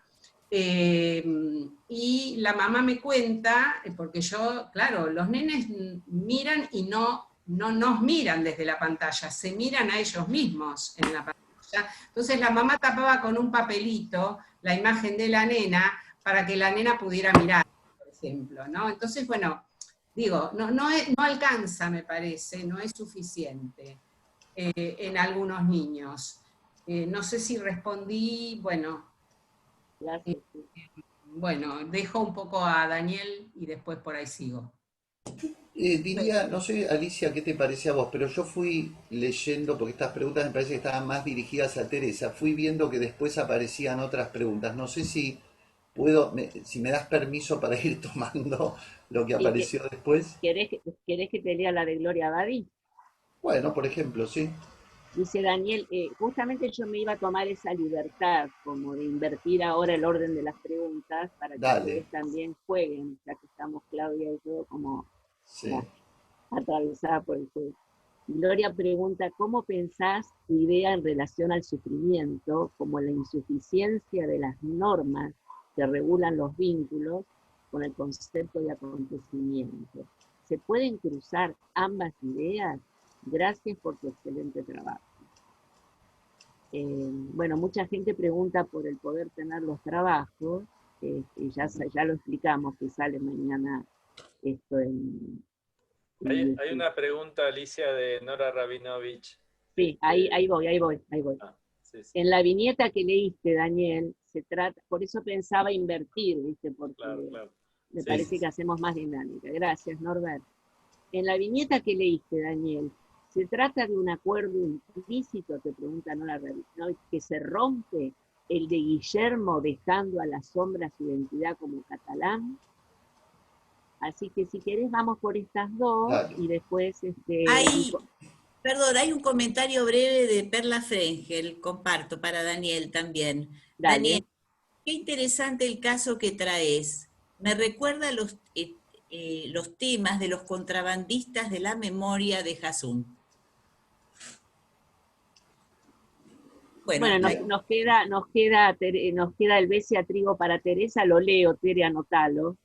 y la mamá me cuenta, porque yo, claro, los nenes miran y no nos miran desde la pantalla, se miran a ellos mismos en la pantalla. Entonces la mamá tapaba con un papelito la imagen de la nena para que la nena pudiera mirar, por ejemplo, ¿no? Entonces, bueno, digo, no alcanza, me parece, no es suficiente en algunos niños. No sé si respondí, bueno. Bueno, dejo un poco a Daniel y después por ahí sigo. Diría, no sé, Alicia, ¿qué te parece a vos? Pero yo fui leyendo, porque estas preguntas me parece que estaban más dirigidas a Teresa, fui viendo que después aparecían otras preguntas. No sé si si me das permiso para ir tomando lo que ¿Y apareció después. querés que te lea la de Gloria Badi? Bueno, por ejemplo, sí. Dice Daniel, justamente yo me iba a tomar esa libertad como de invertir ahora el orden de las preguntas para que Dale, ustedes también jueguen, ya que estamos Claudia y yo como sí. atravesada por el juego. Gloria pregunta, ¿cómo pensás tu idea en relación al sufrimiento como la insuficiencia de las normas que regulan los vínculos con el concepto de acontecimiento? ¿Se pueden cruzar ambas ideas? Gracias por tu excelente trabajo. Bueno, mucha gente pregunta por el poder tener los trabajos, y ya lo explicamos que sale mañana esto en Hay YouTube. una pregunta, Alicia, de Nora Rabinovich. Sí, ahí voy. Ah, sí, sí, En la viñeta que leíste, Daniel, se trata, por eso pensaba invertir, ¿viste? claro, Porque claro. me Sí, sí, parece que sí. hacemos más dinámica. Gracias, Norbert. En la viñeta que leíste, Daniel, ¿se trata de un acuerdo implícito, te pregunta Nora Rabinovich, que se rompe el de Guillermo dejando a la sombra su identidad como catalán? Así que si querés vamos por estas dos Dale. y después Hay, perdón, hay un comentario breve de Perla Frengel, comparto para Daniel también. Daniel, dale. qué interesante el caso que traes. Me recuerda los temas de los contrabandistas de la memoria de Jasún. Bueno, Bueno, hasta nos, ahí. nos queda el bese a trigo para Teresa, lo leo, Tere, anotalo.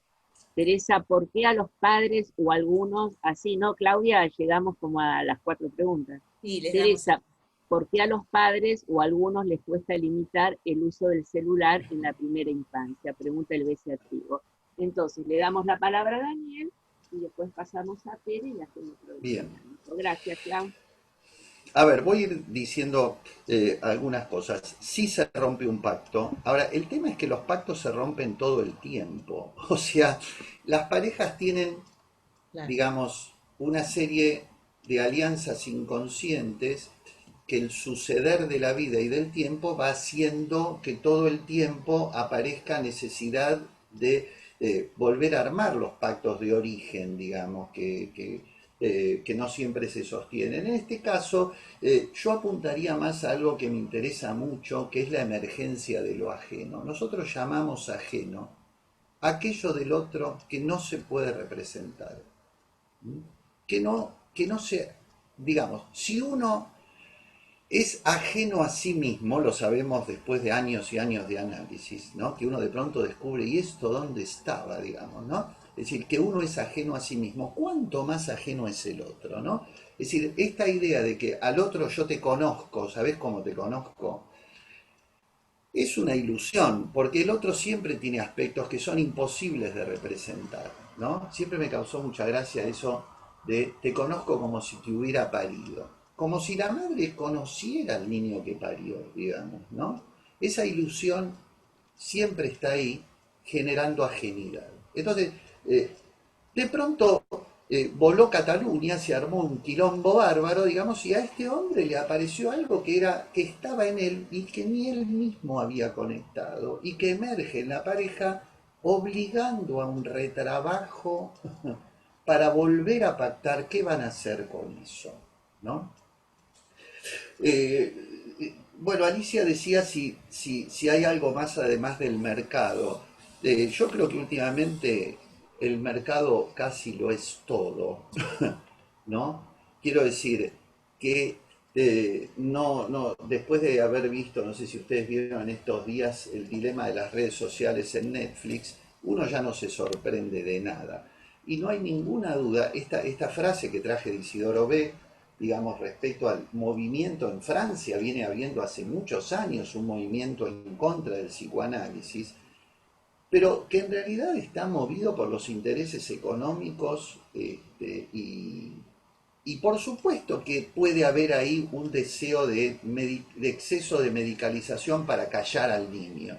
Teresa, ¿por qué a los padres o algunos, así, no, Claudia? Llegamos como a las 4 preguntas. Sí, les damos. Teresa, ¿por qué a los padres o algunos les cuesta limitar el uso del celular en la primera infancia? Pregunta el trigo. Entonces, le damos la palabra a Daniel y después pasamos a Tere y hacemos otro Bien. dinámico. Gracias, Clau. A ver, voy a ir diciendo algunas cosas. Sí se rompe un pacto. Ahora, el tema es que los pactos se rompen todo el tiempo. O sea, las parejas tienen, Claro. digamos, una serie de alianzas inconscientes que el suceder de la vida y del tiempo va haciendo que todo el tiempo aparezca necesidad de volver a armar los pactos de origen, digamos, que no siempre se sostienen. En este caso, yo apuntaría más a algo que me interesa mucho, que es la emergencia de lo ajeno. Nosotros llamamos ajeno aquello del otro que no se puede representar, que no se, digamos, si uno es ajeno a sí mismo, lo sabemos después de años y años de análisis, ¿no? Que uno de pronto descubre, ¿y esto dónde estaba, digamos, ¿no? Es decir, que uno es ajeno a sí mismo, ¿cuánto más ajeno es el otro, ¿no? Es decir, esta idea de que al otro yo te conozco, ¿sabés cómo te conozco? Es una ilusión, porque el otro siempre tiene aspectos que son imposibles de representar, ¿no? Siempre me causó mucha gracia eso de te conozco como si te hubiera parido, como si la madre conociera al niño que parió, digamos, ¿no? Esa ilusión siempre está ahí generando ajenidad. Entonces, eh, de pronto voló Cataluña, se armó un quilombo bárbaro, digamos, y a este hombre le apareció algo que estaba en él y que ni él mismo había conectado, y que emerge en la pareja obligando a un retrabajo para volver a pactar qué van a hacer con eso, ¿no? Bueno, Alicia decía si hay algo más además del mercado. Yo creo que últimamente el mercado casi lo es todo, ¿no? Quiero decir que después de haber visto, no sé si ustedes vieron en estos días el dilema de las redes sociales en Netflix, uno ya no se sorprende de nada. Y no hay ninguna duda, esta frase que traje de Isidoro B., digamos, respecto al movimiento en Francia, viene habiendo hace muchos años un movimiento en contra del psicoanálisis, pero que en realidad está movido por los intereses económicos y por supuesto que puede haber ahí un deseo de exceso de medicalización para callar al niño,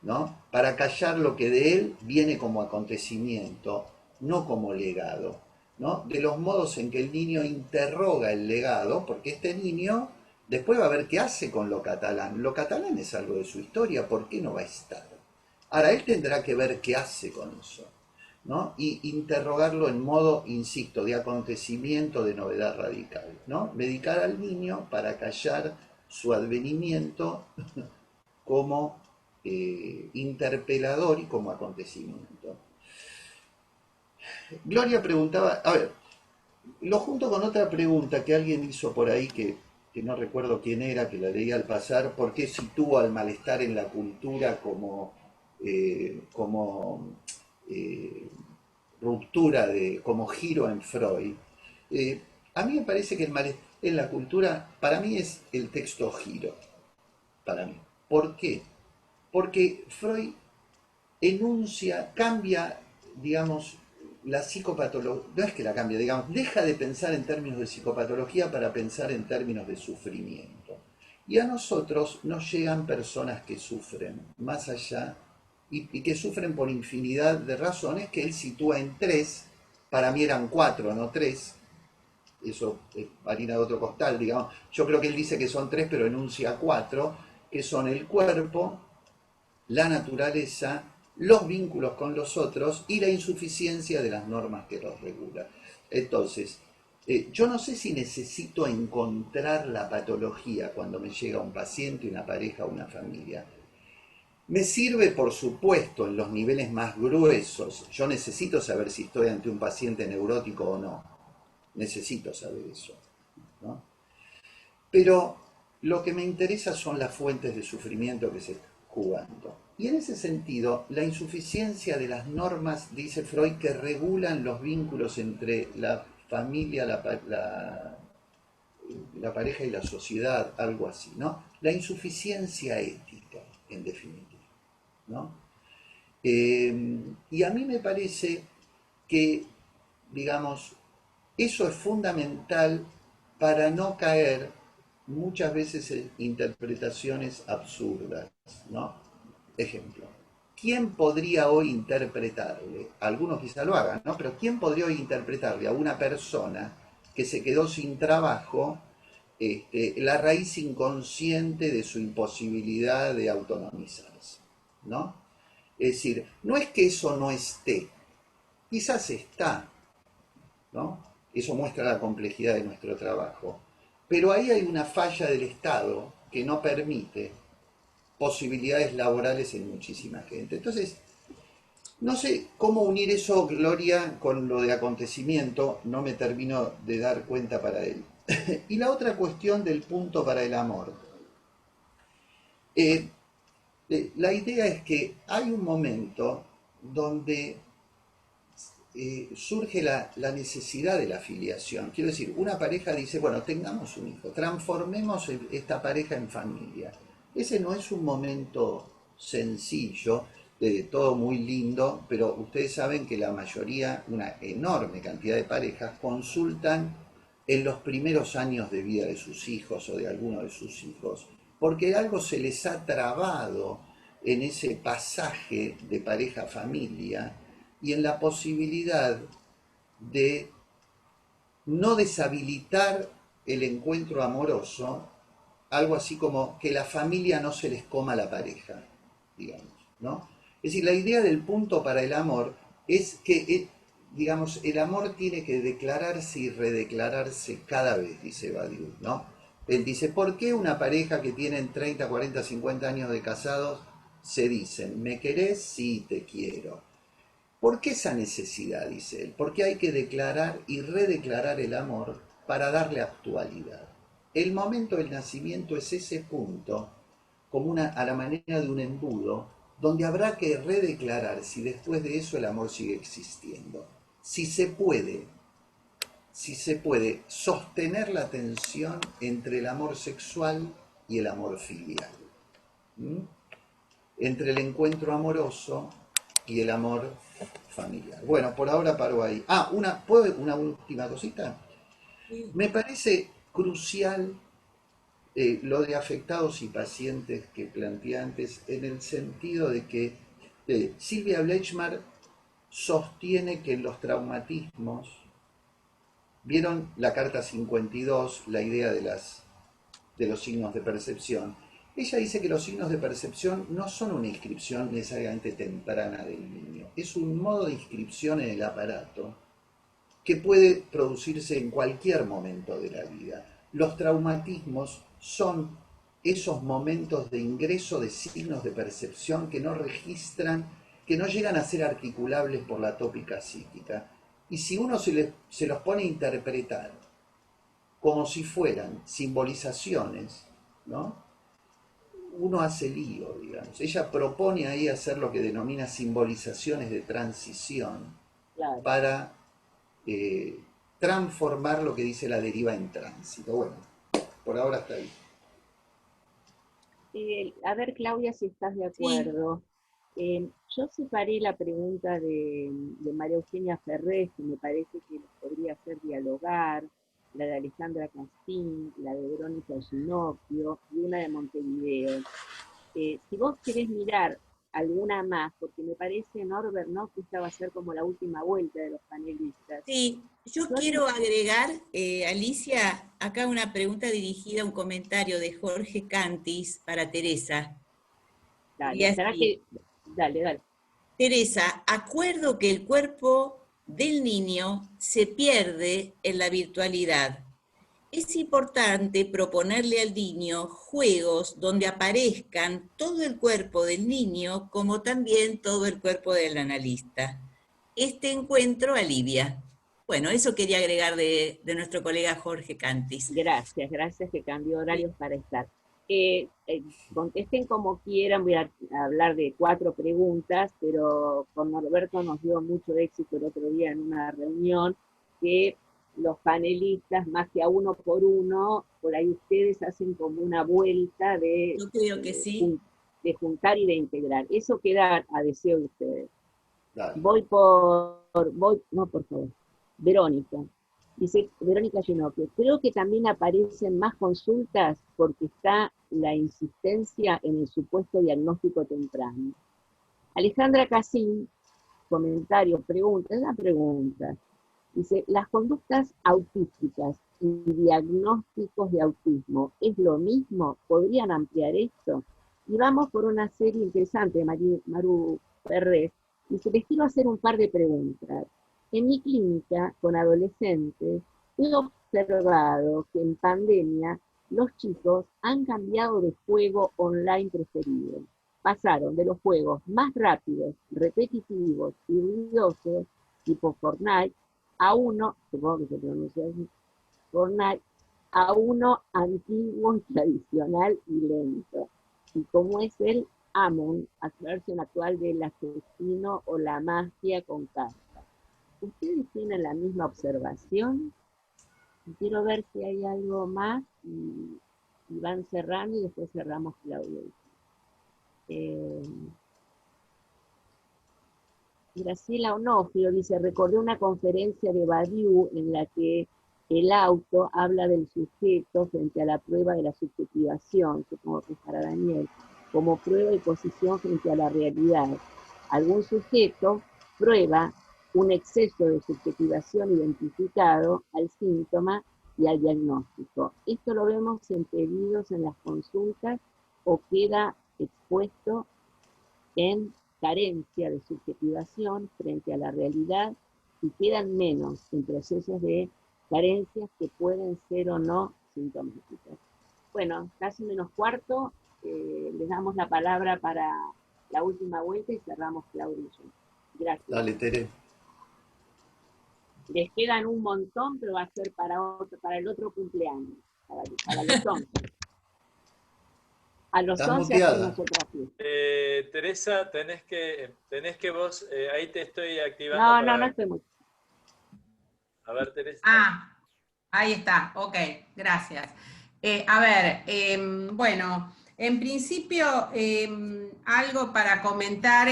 ¿no? Para callar lo que de él viene como acontecimiento, no como legado. ¿no? De los modos en que el niño interroga el legado, porque este niño después va a ver qué hace con lo catalán. Lo catalán es algo de su historia, ¿por qué no va a estar? Ahora, él tendrá que ver qué hace con eso, ¿no? Y interrogarlo en modo, insisto, de acontecimiento, de novedad radical, ¿no? Medicar al niño para callar su advenimiento como interpelador y como acontecimiento. Gloria preguntaba, a ver, lo junto con otra pregunta que alguien hizo por ahí que no recuerdo quién era, que la leí al pasar, ¿por qué sitúa el malestar en la cultura como ruptura, como giro en Freud? A mí me parece que el malestar en la cultura, para mí es el texto giro, para mí. ¿Por qué? Porque Freud enuncia, cambia, digamos, la psicopatología, no es que la cambia, digamos, deja de pensar en términos de psicopatología para pensar en términos de sufrimiento. Y a nosotros nos llegan personas que sufren más allá y que sufren por infinidad de razones que él sitúa en 3, para mí eran 4, no 3, eso es harina de otro costal, digamos. Yo creo que él dice que son 3, pero enuncia 4, que son el cuerpo, la naturaleza, los vínculos con los otros y la insuficiencia de las normas que los regulan. Entonces, yo no sé si necesito encontrar la patología cuando me llega un paciente, una pareja o una familia. Me sirve, por supuesto, en los niveles más gruesos. Yo necesito saber si estoy ante un paciente neurótico o no. Necesito saber eso, ¿no? Pero lo que me interesa son las fuentes de sufrimiento que se están jugando. Y en ese sentido, la insuficiencia de las normas, dice Freud, que regulan los vínculos entre la familia, la pareja y la sociedad, algo así, ¿no? La insuficiencia ética, en definitiva, ¿no? Y a mí me parece que, digamos, eso es fundamental para no caer muchas veces en interpretaciones absurdas, ¿no? Ejemplo, ¿quién podría hoy interpretarle? Algunos quizá lo hagan, ¿no? Pero ¿quién podría hoy interpretarle a una persona que se quedó sin trabajo la raíz inconsciente de su imposibilidad de autonomizarse, ¿no? Es decir, no es que eso no esté, quizás está, ¿no? Eso muestra la complejidad de nuestro trabajo. Pero ahí hay una falla del Estado que no permite posibilidades laborales en muchísima gente. Entonces, no sé cómo unir eso, Gloria, con lo de acontecimiento, no me termino de dar cuenta para él. Y la otra cuestión del punto para el amor. La idea es que hay un momento donde surge la necesidad de la filiación. Quiero decir, una pareja dice, bueno, tengamos un hijo, transformemos esta pareja en familia. Ese no es un momento sencillo, todo muy lindo, pero ustedes saben que la mayoría, una enorme cantidad de parejas, consultan en los primeros años de vida de sus hijos o de alguno de sus hijos, porque algo se les ha trabado en ese pasaje de pareja-familia y en la posibilidad de no deshabilitar el encuentro amoroso, algo así como que la familia no se les coma la pareja, digamos, ¿no? Es decir, la idea del punto para el amor es que, digamos, el amor tiene que declararse y redeclararse cada vez, dice Badiou, ¿no? Él dice, ¿por qué una pareja que tienen 30, 40, 50 años de casados se dicen, ¿me querés? Sí, te quiero. ¿Por qué esa necesidad? Dice él. Porque hay que declarar y redeclarar el amor para darle actualidad. El momento del nacimiento es ese punto, como a la manera de un embudo, donde habrá que redeclarar si después de eso el amor sigue existiendo. Si se puede sostener la tensión entre el amor sexual y el amor filial. Entre el encuentro amoroso y el amor familiar. Bueno, por ahora paro ahí. ¿Puedo una última cosita? Me parece crucial lo de afectados y pacientes que planteé antes, en el sentido de que Silvia Bleichmar sostiene que los traumatismos vieron la carta 52, la idea de los signos de percepción. Ella dice que los signos de percepción no son una inscripción necesariamente temprana del niño, es un modo de inscripción en el aparato que puede producirse en cualquier momento de la vida. Los traumatismos son esos momentos de ingreso de signos de percepción que no registran, que no llegan a ser articulables por la tópica psíquica. Y si uno se los pone a interpretar como si fueran simbolizaciones, ¿no? Uno hace lío, digamos. Ella propone ahí hacer lo que denomina simbolizaciones de transición, claro, para transformar lo que dice la deriva en tránsito. Bueno, por ahora está ahí. A ver, Claudia, si estás de acuerdo. Sí. Yo separé la pregunta de María Eugenia Ferrés, que me parece que podría hacer dialogar, la de Alejandra Castín, la de Verónica Ginocchio y una de Montevideo. Si vos querés mirar alguna más, porque me parece, Norbert, ¿no?, que esta va a ser como la última vuelta de los panelistas. Sí, yo quiero agregar, Alicia, acá una pregunta dirigida, un comentario de Jorge Cantis para Teresa. Dale, dale. Teresa, acuerdo que el cuerpo del niño se pierde en la virtualidad. Es importante proponerle al niño juegos donde aparezcan todo el cuerpo del niño como también todo el cuerpo del analista. Este encuentro alivia. Bueno, eso quería agregar de nuestro colega Jorge Cantis. Gracias que cambió horarios para estar. Contesten como quieran, voy a hablar de 4 preguntas, pero con Norberto nos dio mucho éxito el otro día en una reunión, que los panelistas, más que a uno por uno, por ahí ustedes hacen como una vuelta de, yo creo que sí, de juntar y de integrar. Eso queda a deseo de ustedes. Dale. No, por favor. Verónica. Dice Verónica Ginocchio, creo que también aparecen más consultas porque está la insistencia en el supuesto diagnóstico temprano. Alejandra Casín, comentario, pregunta, es una pregunta. Dice, ¿las conductas autísticas y diagnósticos de autismo es lo mismo? ¿Podrían ampliar esto? Y vamos por una serie interesante de Maru Ferrés. Dice, les quiero hacer un par de preguntas. En mi clínica, con adolescentes, he observado que en pandemia los chicos han cambiado de juego online preferido. Pasaron de los juegos más rápidos, repetitivos y ruidosos, tipo Fortnite, a uno, supongo que se pronuncia así, Fortnite, a uno antiguo, tradicional y lento. Y como es el Amon, a su versión actual del asesino o la magia con cartas. ¿Ustedes tienen la misma observación? Quiero ver si hay algo más y van cerrando y después cerramos, Claudia. Graciela Onofrio dice, recordé una conferencia de Badiou en la que el auto habla del sujeto frente a la prueba de la subjetivación, supongo que es para Daniel, como prueba de posición frente a la realidad. Algún sujeto prueba un exceso de subjetivación identificado al síntoma y al diagnóstico. Esto lo vemos en pedidos en las consultas o queda expuesto en carencia de subjetivación frente a la realidad y quedan menos en procesos de carencias que pueden ser o no sintomáticas. Bueno, casi menos cuarto, les damos la palabra para la última vuelta y cerramos, Claudia y yo. Gracias. Dale, Tere. Les quedan un montón, pero va a ser para el otro cumpleaños, para los 11. A los 11 hacemos otra fiesta. Teresa, tenés que vos, ahí te estoy activando. No estoy muy. A ver, Teresa. Ahí está, ok, gracias. Bueno, en principio, algo para comentar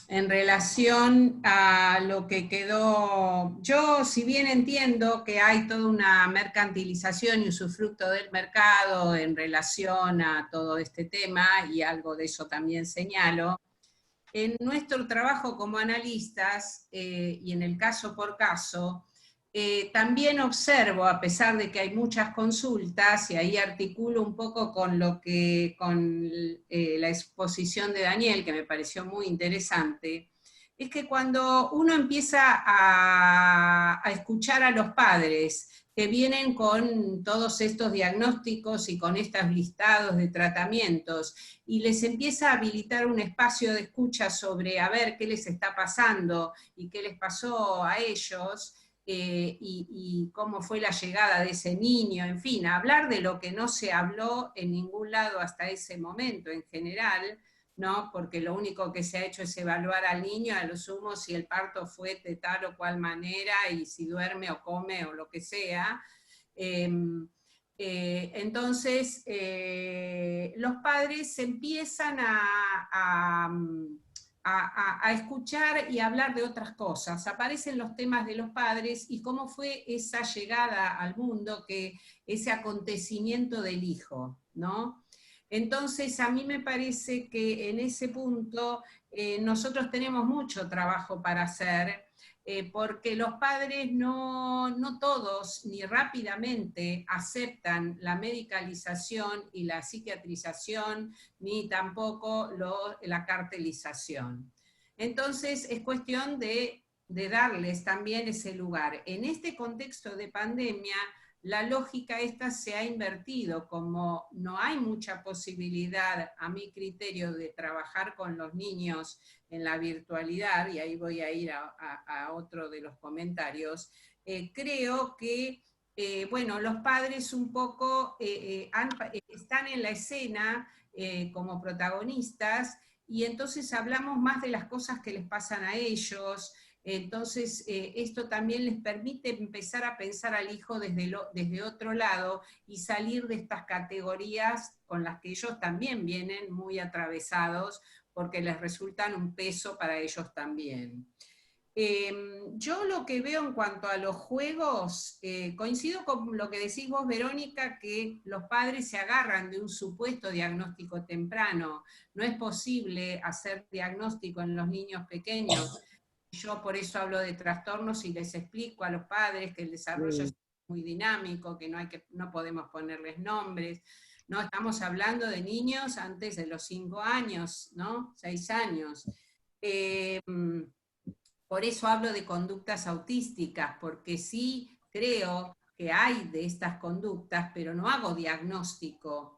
en relación a lo que quedó. Yo, si bien entiendo que hay toda una mercantilización y usufructo del mercado en relación a todo este tema, y algo de eso también señalo, en nuestro trabajo como analistas, y en el caso por caso, También observo, a pesar de que hay muchas consultas, y ahí articulo un poco con la exposición de Daniel, que me pareció muy interesante, es que cuando uno empieza a escuchar a los padres que vienen con todos estos diagnósticos y con estos listados de tratamientos, y les empieza a habilitar un espacio de escucha sobre a ver qué les está pasando y qué les pasó a ellos, y cómo fue la llegada de ese niño, en fin, hablar de lo que no se habló en ningún lado hasta ese momento en general, ¿no? Porque lo único que se ha hecho es evaluar al niño, a lo sumo si el parto fue de tal o cual manera, y si duerme o come o lo que sea. Entonces, los padres empiezan a escuchar y hablar de otras cosas. Aparecen los temas de los padres y cómo fue esa llegada al mundo, ese acontecimiento del hijo, ¿no? Entonces, a mí me parece que en ese punto nosotros tenemos mucho trabajo para hacer, porque los padres no todos ni rápidamente aceptan la medicalización y la psiquiatrización, ni tampoco la cartelización. Entonces es cuestión de darles también ese lugar. En este contexto de pandemia, la lógica esta se ha invertido, como no hay mucha posibilidad, a mi criterio, de trabajar con los niños en la virtualidad, y ahí voy a ir a otro de los comentarios. Creo que, bueno, los padres un poco están en la escena como protagonistas, y entonces hablamos más de las cosas que les pasan a ellos. Entonces, esto también les permite empezar a pensar al hijo desde otro lado y salir de estas categorías con las que ellos también vienen muy atravesados, porque les resultan un peso para ellos también. Yo lo que veo en cuanto a los juegos, coincido con lo que decís vos, Verónica, que los padres se agarran de un supuesto diagnóstico temprano. No es posible hacer diagnóstico en los niños pequeños. Yo por eso hablo de trastornos y les explico a los padres que el desarrollo es muy dinámico, que no podemos ponerles nombres. No, estamos hablando de niños antes de los 5 años, ¿no? 6 años. Por eso hablo de conductas autísticas, porque sí creo que hay de estas conductas, pero no hago diagnóstico.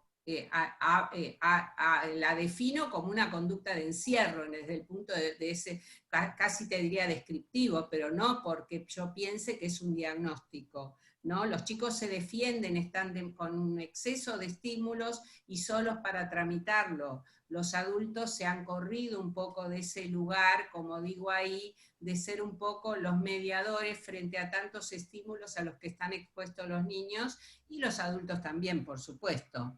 La defino como una conducta de encierro desde el punto de ese, casi te diría descriptivo, pero no porque yo piense que es un diagnóstico, ¿no? Los chicos se defienden, están con un exceso de estímulos y solos para tramitarlo. Los adultos se han corrido un poco de ese lugar, como digo ahí, de ser un poco los mediadores frente a tantos estímulos a los que están expuestos los niños y los adultos también, por supuesto.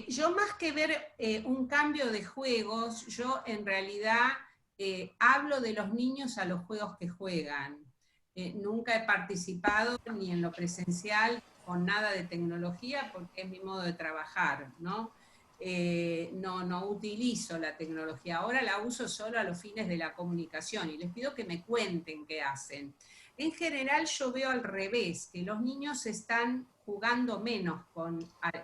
Yo más que ver un cambio de juegos, yo en realidad hablo de los niños a los juegos que juegan. Nunca he participado ni en lo presencial con nada de tecnología porque es mi modo de trabajar, ¿no? No utilizo la tecnología, ahora la uso solo a los fines de la comunicación y les pido que me cuenten qué hacen. En general yo veo al revés, que los niños están jugando menos,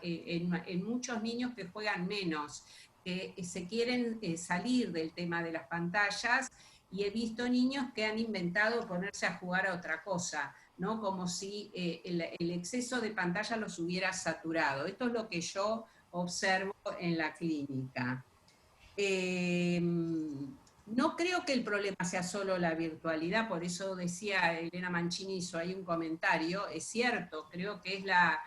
en muchos niños que juegan menos, que se quieren salir del tema de las pantallas, y he visto niños que han inventado ponerse a jugar a otra cosa, ¿no? Como si el exceso de pantalla los hubiera saturado. Esto es lo que yo observo en la clínica. No creo que el problema sea solo la virtualidad, por eso decía Elena Mancini, hizo ahí un comentario, es cierto, creo que es la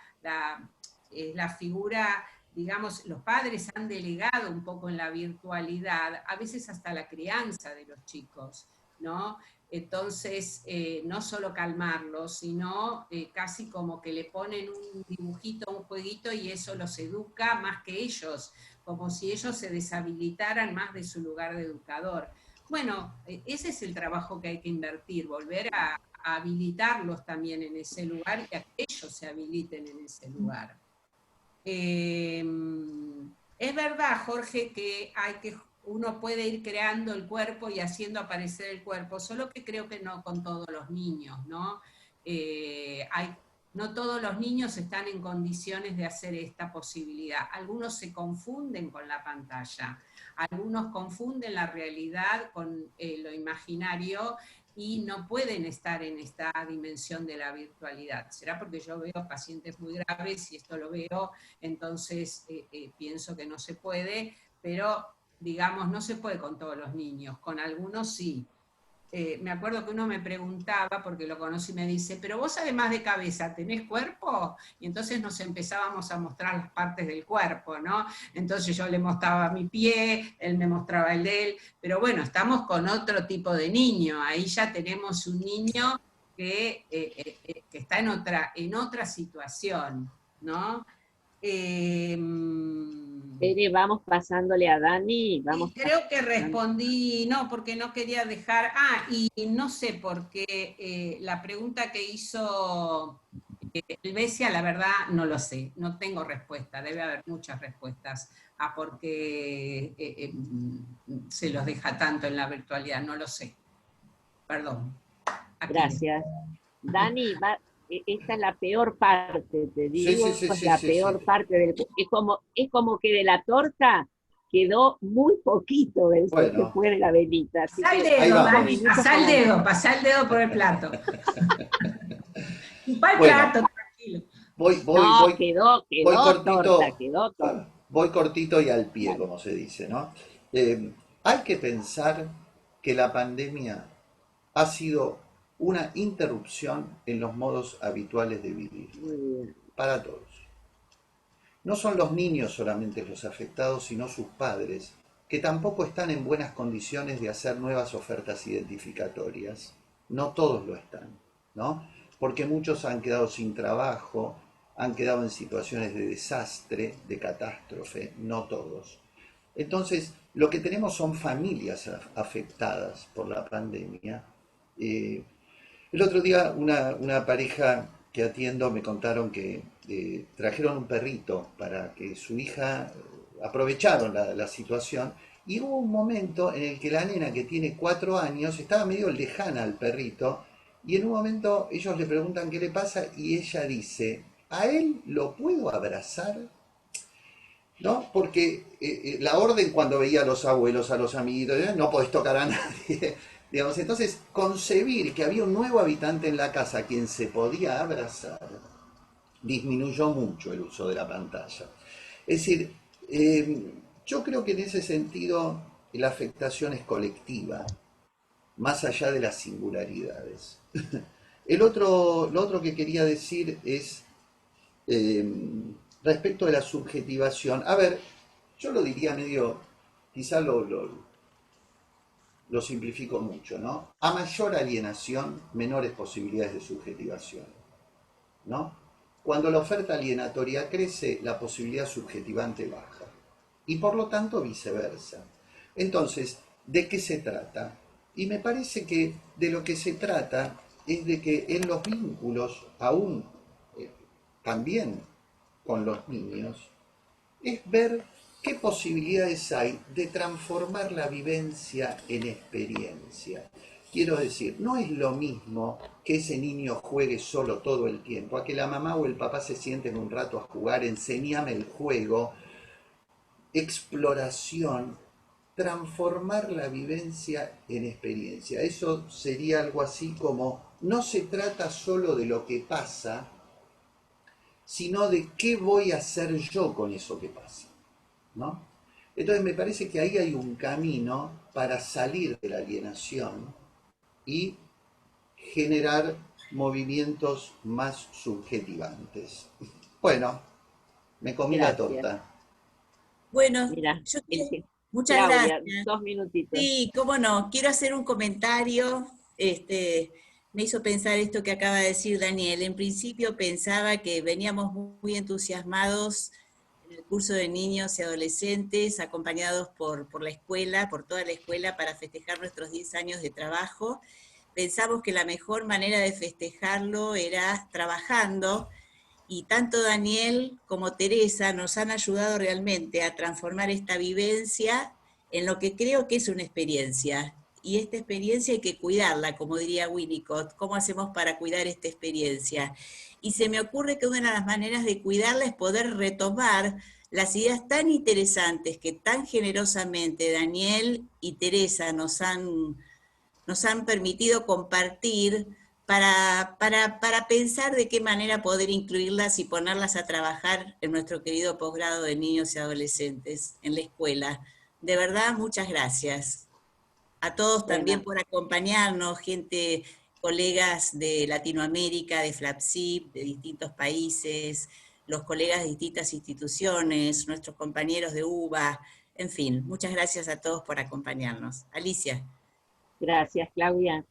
figura, digamos, los padres han delegado un poco en la virtualidad, a veces hasta la crianza de los chicos, ¿no? Entonces, no solo calmarlos, sino casi como que le ponen un dibujito, un jueguito, y eso los educa más que ellos, como si ellos se deshabilitaran más de su lugar de educador. Bueno, ese es el trabajo que hay que invertir, volver a habilitarlos también en ese lugar y a que ellos se habiliten en ese lugar. Es verdad, Jorge, que uno puede ir creando el cuerpo y haciendo aparecer el cuerpo, solo que creo que no con todos los niños, ¿no? no todos los niños están en condiciones de hacer esta posibilidad. Algunos se confunden con la pantalla, algunos confunden la realidad con lo imaginario y no pueden estar en esta dimensión de la virtualidad. Será porque yo veo pacientes muy graves y esto lo veo, entonces pienso que no se puede, pero digamos, no se puede con todos los niños, con algunos sí. Me acuerdo que uno me preguntaba, porque lo conocí y me dice, pero vos además de cabeza, ¿tenés cuerpo? Y entonces nos empezábamos a mostrar las partes del cuerpo, ¿no? Entonces yo le mostraba mi pie, él me mostraba el de él, pero bueno, estamos con otro tipo de niño, ahí ya tenemos un niño que está en otra situación, ¿no? Vamos pasándole a Dani. Vamos creo que respondí, no, porque no quería dejar, y no sé por qué la pregunta que hizo Elvesia, la verdad no lo sé, no tengo respuesta, debe haber muchas respuestas a por qué se los deja tanto en la virtualidad, no lo sé. Perdón. Aquí. Gracias. Dani, esta es la peor parte, te digo, es la peor parte del... Es como que de la torta quedó muy poquito del que fue de la velita. Pasá el dedo, Dani, pasá el dedo por el plato. Chupá el plato, tranquilo. Quedó torta. Voy cortito y al pie, como se dice, ¿no? Hay que pensar que la pandemia ha sido una interrupción en los modos habituales de vivir, para todos. No son los niños solamente los afectados, sino sus padres, que tampoco están en buenas condiciones de hacer nuevas ofertas identificatorias. No todos lo están, ¿no? Porque muchos han quedado sin trabajo, han quedado en situaciones de desastre, de catástrofe, no todos. Entonces, lo que tenemos son familias afectadas por la pandemia. El otro día una pareja que atiendo me contaron que trajeron un perrito para que su hija, aprovecharon la situación, y hubo un momento en el que la nena, que tiene 4 años, estaba medio lejana al perrito, y en un momento ellos le preguntan qué le pasa y ella dice, ¿a él lo puedo abrazar? ¿No? Porque la orden, cuando veía a los abuelos, a los amiguitos, no podés tocar a nadie. Digamos, entonces, concebir que había un nuevo habitante en la casa a quien se podía abrazar disminuyó mucho el uso de la pantalla. Es decir, yo creo que en ese sentido la afectación es colectiva, más allá de las singularidades. Lo otro que quería decir es respecto de la subjetivación. A ver, yo lo diría medio, quizá lo simplifico mucho, ¿no? A mayor alienación, menores posibilidades de subjetivación, ¿no? Cuando la oferta alienatoria crece, la posibilidad subjetivante baja. Y por lo tanto viceversa. Entonces, ¿de qué se trata? Y me parece que de lo que se trata es de que en los vínculos, aún también con los niños, es ver qué posibilidades hay de transformar la vivencia en experiencia. Quiero decir, no es lo mismo que ese niño juegue solo todo el tiempo, a que la mamá o el papá se sienten un rato a jugar, enséñame el juego, exploración, transformar la vivencia en experiencia. Eso sería algo así como, no se trata solo de lo que pasa, sino de qué voy a hacer yo con eso que pasa, ¿no? Entonces me parece que ahí hay un camino para salir de la alienación y generar movimientos más subjetivantes. Bueno, me comí la torta. Bueno, Mira, muchas Claudia, gracias. 2 minutitos. Sí, cómo no. Quiero hacer un comentario. Me hizo pensar esto que acaba de decir Daniel. En principio pensaba que veníamos muy entusiasmados en el curso de niños y adolescentes, acompañados por la escuela, por toda la escuela, para festejar nuestros 10 años de trabajo. Pensamos que la mejor manera de festejarlo era trabajando, y tanto Daniel como Teresa nos han ayudado realmente a transformar esta vivencia en lo que creo que es una experiencia. y esta experiencia hay que cuidarla, como diría Winnicott. ¿Cómo hacemos para cuidar esta experiencia? Y se me ocurre que una de las maneras de cuidarla es poder retomar las ideas tan interesantes que tan generosamente Daniel y Teresa nos han permitido compartir para pensar de qué manera poder incluirlas y ponerlas a trabajar en nuestro querido posgrado de niños y adolescentes en la escuela. De verdad, muchas gracias. A todos también por acompañarnos, gente, colegas de Latinoamérica, de FLAPSIP, de distintos países, los colegas de distintas instituciones, nuestros compañeros de UBA, en fin, muchas gracias a todos por acompañarnos. Alicia. Gracias, Claudia.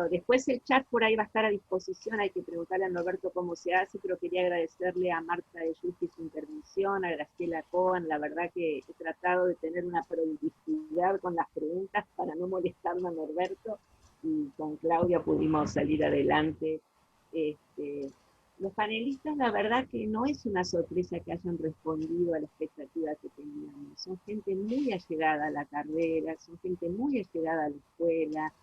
Después el chat por ahí va a estar a disposición, hay que preguntarle a Norberto cómo se hace, pero quería agradecerle a Marta de Yusti su intervención, a Graciela Cohen, la verdad que he tratado de tener una productividad con las preguntas para no molestarme a Norberto, y con Claudia pudimos salir adelante. Los panelistas, la verdad que no es una sorpresa que hayan respondido a la expectativa que teníamos, son gente muy allegada a la carrera, son gente muy allegada a la escuela.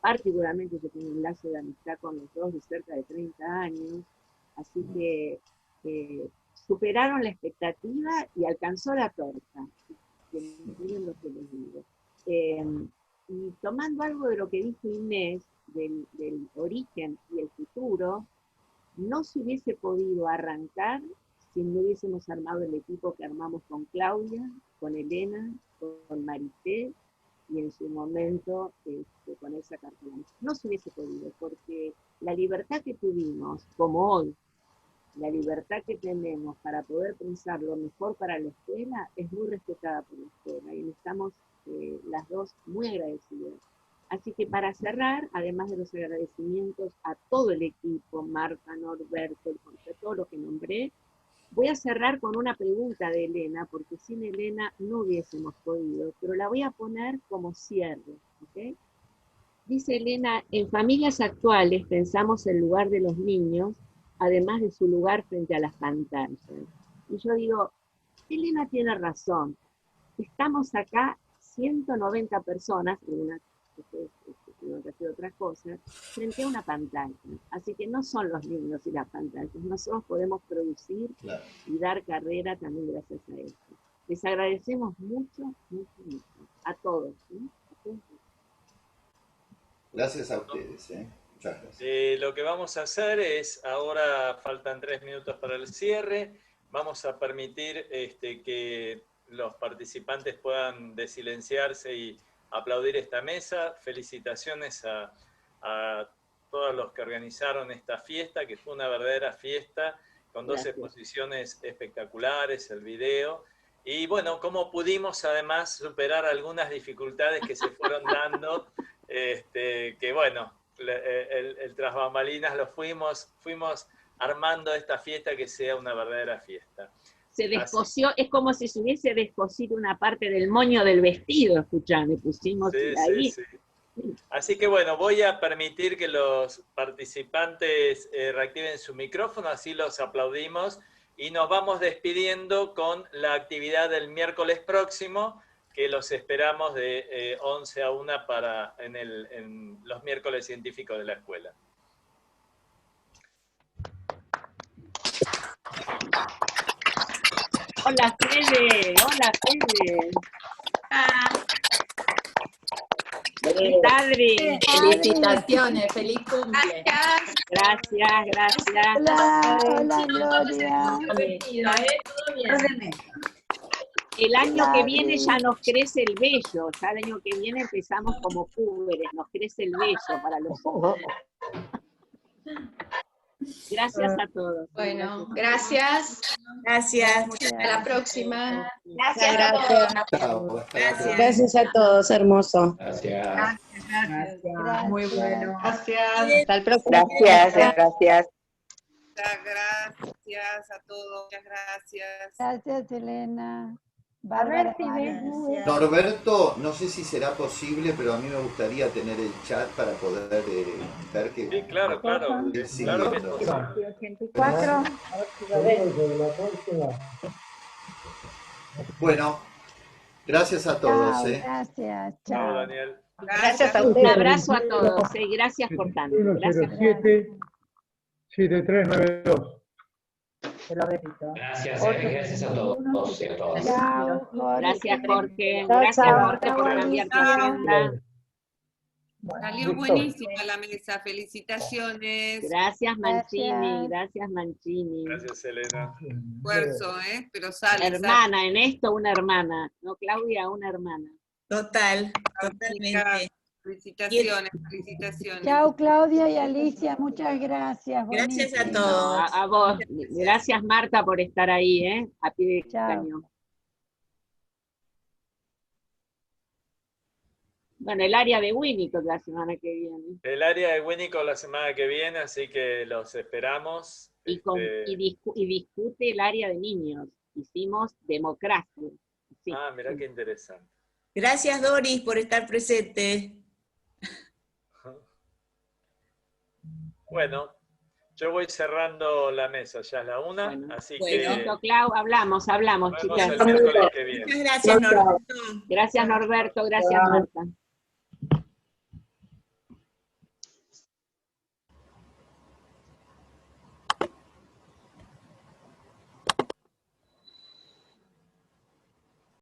Particularmente yo tengo un lazo de amistad con los dos de cerca de 30 años, así que superaron la expectativa y alcanzó la torta, miren lo que les digo. Y tomando algo de lo que dijo Inés, del origen y el futuro, no se hubiese podido arrancar si no hubiésemos armado el equipo que armamos con Claudia, con Elena, con Marité, y en su momento con Elsa Cartolán. No se hubiese podido, porque la libertad que tuvimos, como hoy, la libertad que tenemos para poder pensar lo mejor para la escuela, es muy respetada por la escuela, y estamos las dos muy agradecidas. Así que para cerrar, además de los agradecimientos a todo el equipo, Marta, Norberto, todo lo que nombré, voy a cerrar con una pregunta de Elena, porque sin Elena no hubiésemos podido, pero la voy a poner como cierre, ¿ok? Dice Elena, en familias actuales pensamos el lugar de los niños, además de su lugar frente a las pantallas. Y yo digo, Elena tiene razón, estamos acá 190 personas, no refiero a otras cosas, frente a una pantalla. Así que no son los niños y las pantallas, nosotros podemos producir y dar carrera también gracias a esto. Les agradecemos mucho, mucho, mucho, a todos. ¿Sí? Gracias a ustedes. Muchas gracias. Lo que vamos a hacer es, ahora faltan 3 minutos para el cierre, vamos a permitir que los participantes puedan desilenciarse y aplaudir esta mesa. Felicitaciones a todos los que organizaron esta fiesta, que fue una verdadera fiesta, con dos exposiciones espectaculares, el video, y bueno, cómo pudimos además superar algunas dificultades que se fueron dando, que bueno, el tras bambalinas lo fuimos armando esta fiesta que sea una verdadera fiesta. Se descosió, es como si se hubiese descosido una parte del moño del vestido, escuchame, pusimos ahí. Sí. Así que bueno, voy a permitir que los participantes reactiven su micrófono, así los aplaudimos, y nos vamos despidiendo con la actividad del miércoles próximo, que los esperamos de 11 a 1 en los miércoles científicos de la escuela. Hola Fede, hola Fede. Feliz Adri. Felicitaciones, feliz cumple. Gracias. Hola Gloria. El año que viene ya nos crece el vello, ya el año que viene empezamos como púberes, nos crece el vello para los jóvenes. Gracias a todos. Bueno, gracias. Gracias. Hasta la próxima. Gracias. Gracias a todos, hermoso. Gracias. Muy bueno. Hasta el próximo. Gracias. Gracias a todos, muchas gracias. Gracias, Elena. A ver si Bárbara. ves. Norberto, no sé si será posible, pero a mí me gustaría tener el chat para poder ver que... Sí, claro. Claro que sí. 84. Bueno, Gracias a todos. Chao, gracias. Chao, Chao. Daniel. Gracias a Un ustedes. abrazo a todos, gracias por tanto. Gracias. 2107-7392. Te lo repito. Gracias a todos y a todas. Chao, Jorge. Gracias, Jorge. Chao, Gracias, chao. Jorge, por cambiar tu Chao. agenda. Salió buenísima la mesa, felicitaciones. Gracias, Mancini. Gracias. Gracias, Mancini. Gracias, Elena. Esfuerzo, pero sale. Hermana, en esto una hermana. No, Claudia, una hermana. Total, sale. totalmente. Felicitaciones, felicitaciones. Chao, Claudia y Alicia, muchas gracias. Gracias a buenísimo. todos. A vos. Gracias, Marta, por estar ahí, a pie de Chao. cañón. Bueno, el área de Winnicott la semana que viene. El área de Winnicott la semana que viene, así que los esperamos. Y discute el área de niños. Hicimos democracia. Sí. Ah, mirá qué interesante. Gracias, Doris, por estar presente. Bueno, yo voy cerrando la mesa, ya es la 1, Bueno, así bueno. que Listo, Clau, hablamos, nos vemos chicas. el miércoles que viene. Muchas gracias, Norberto. Gracias, Norberto, gracias, Marta.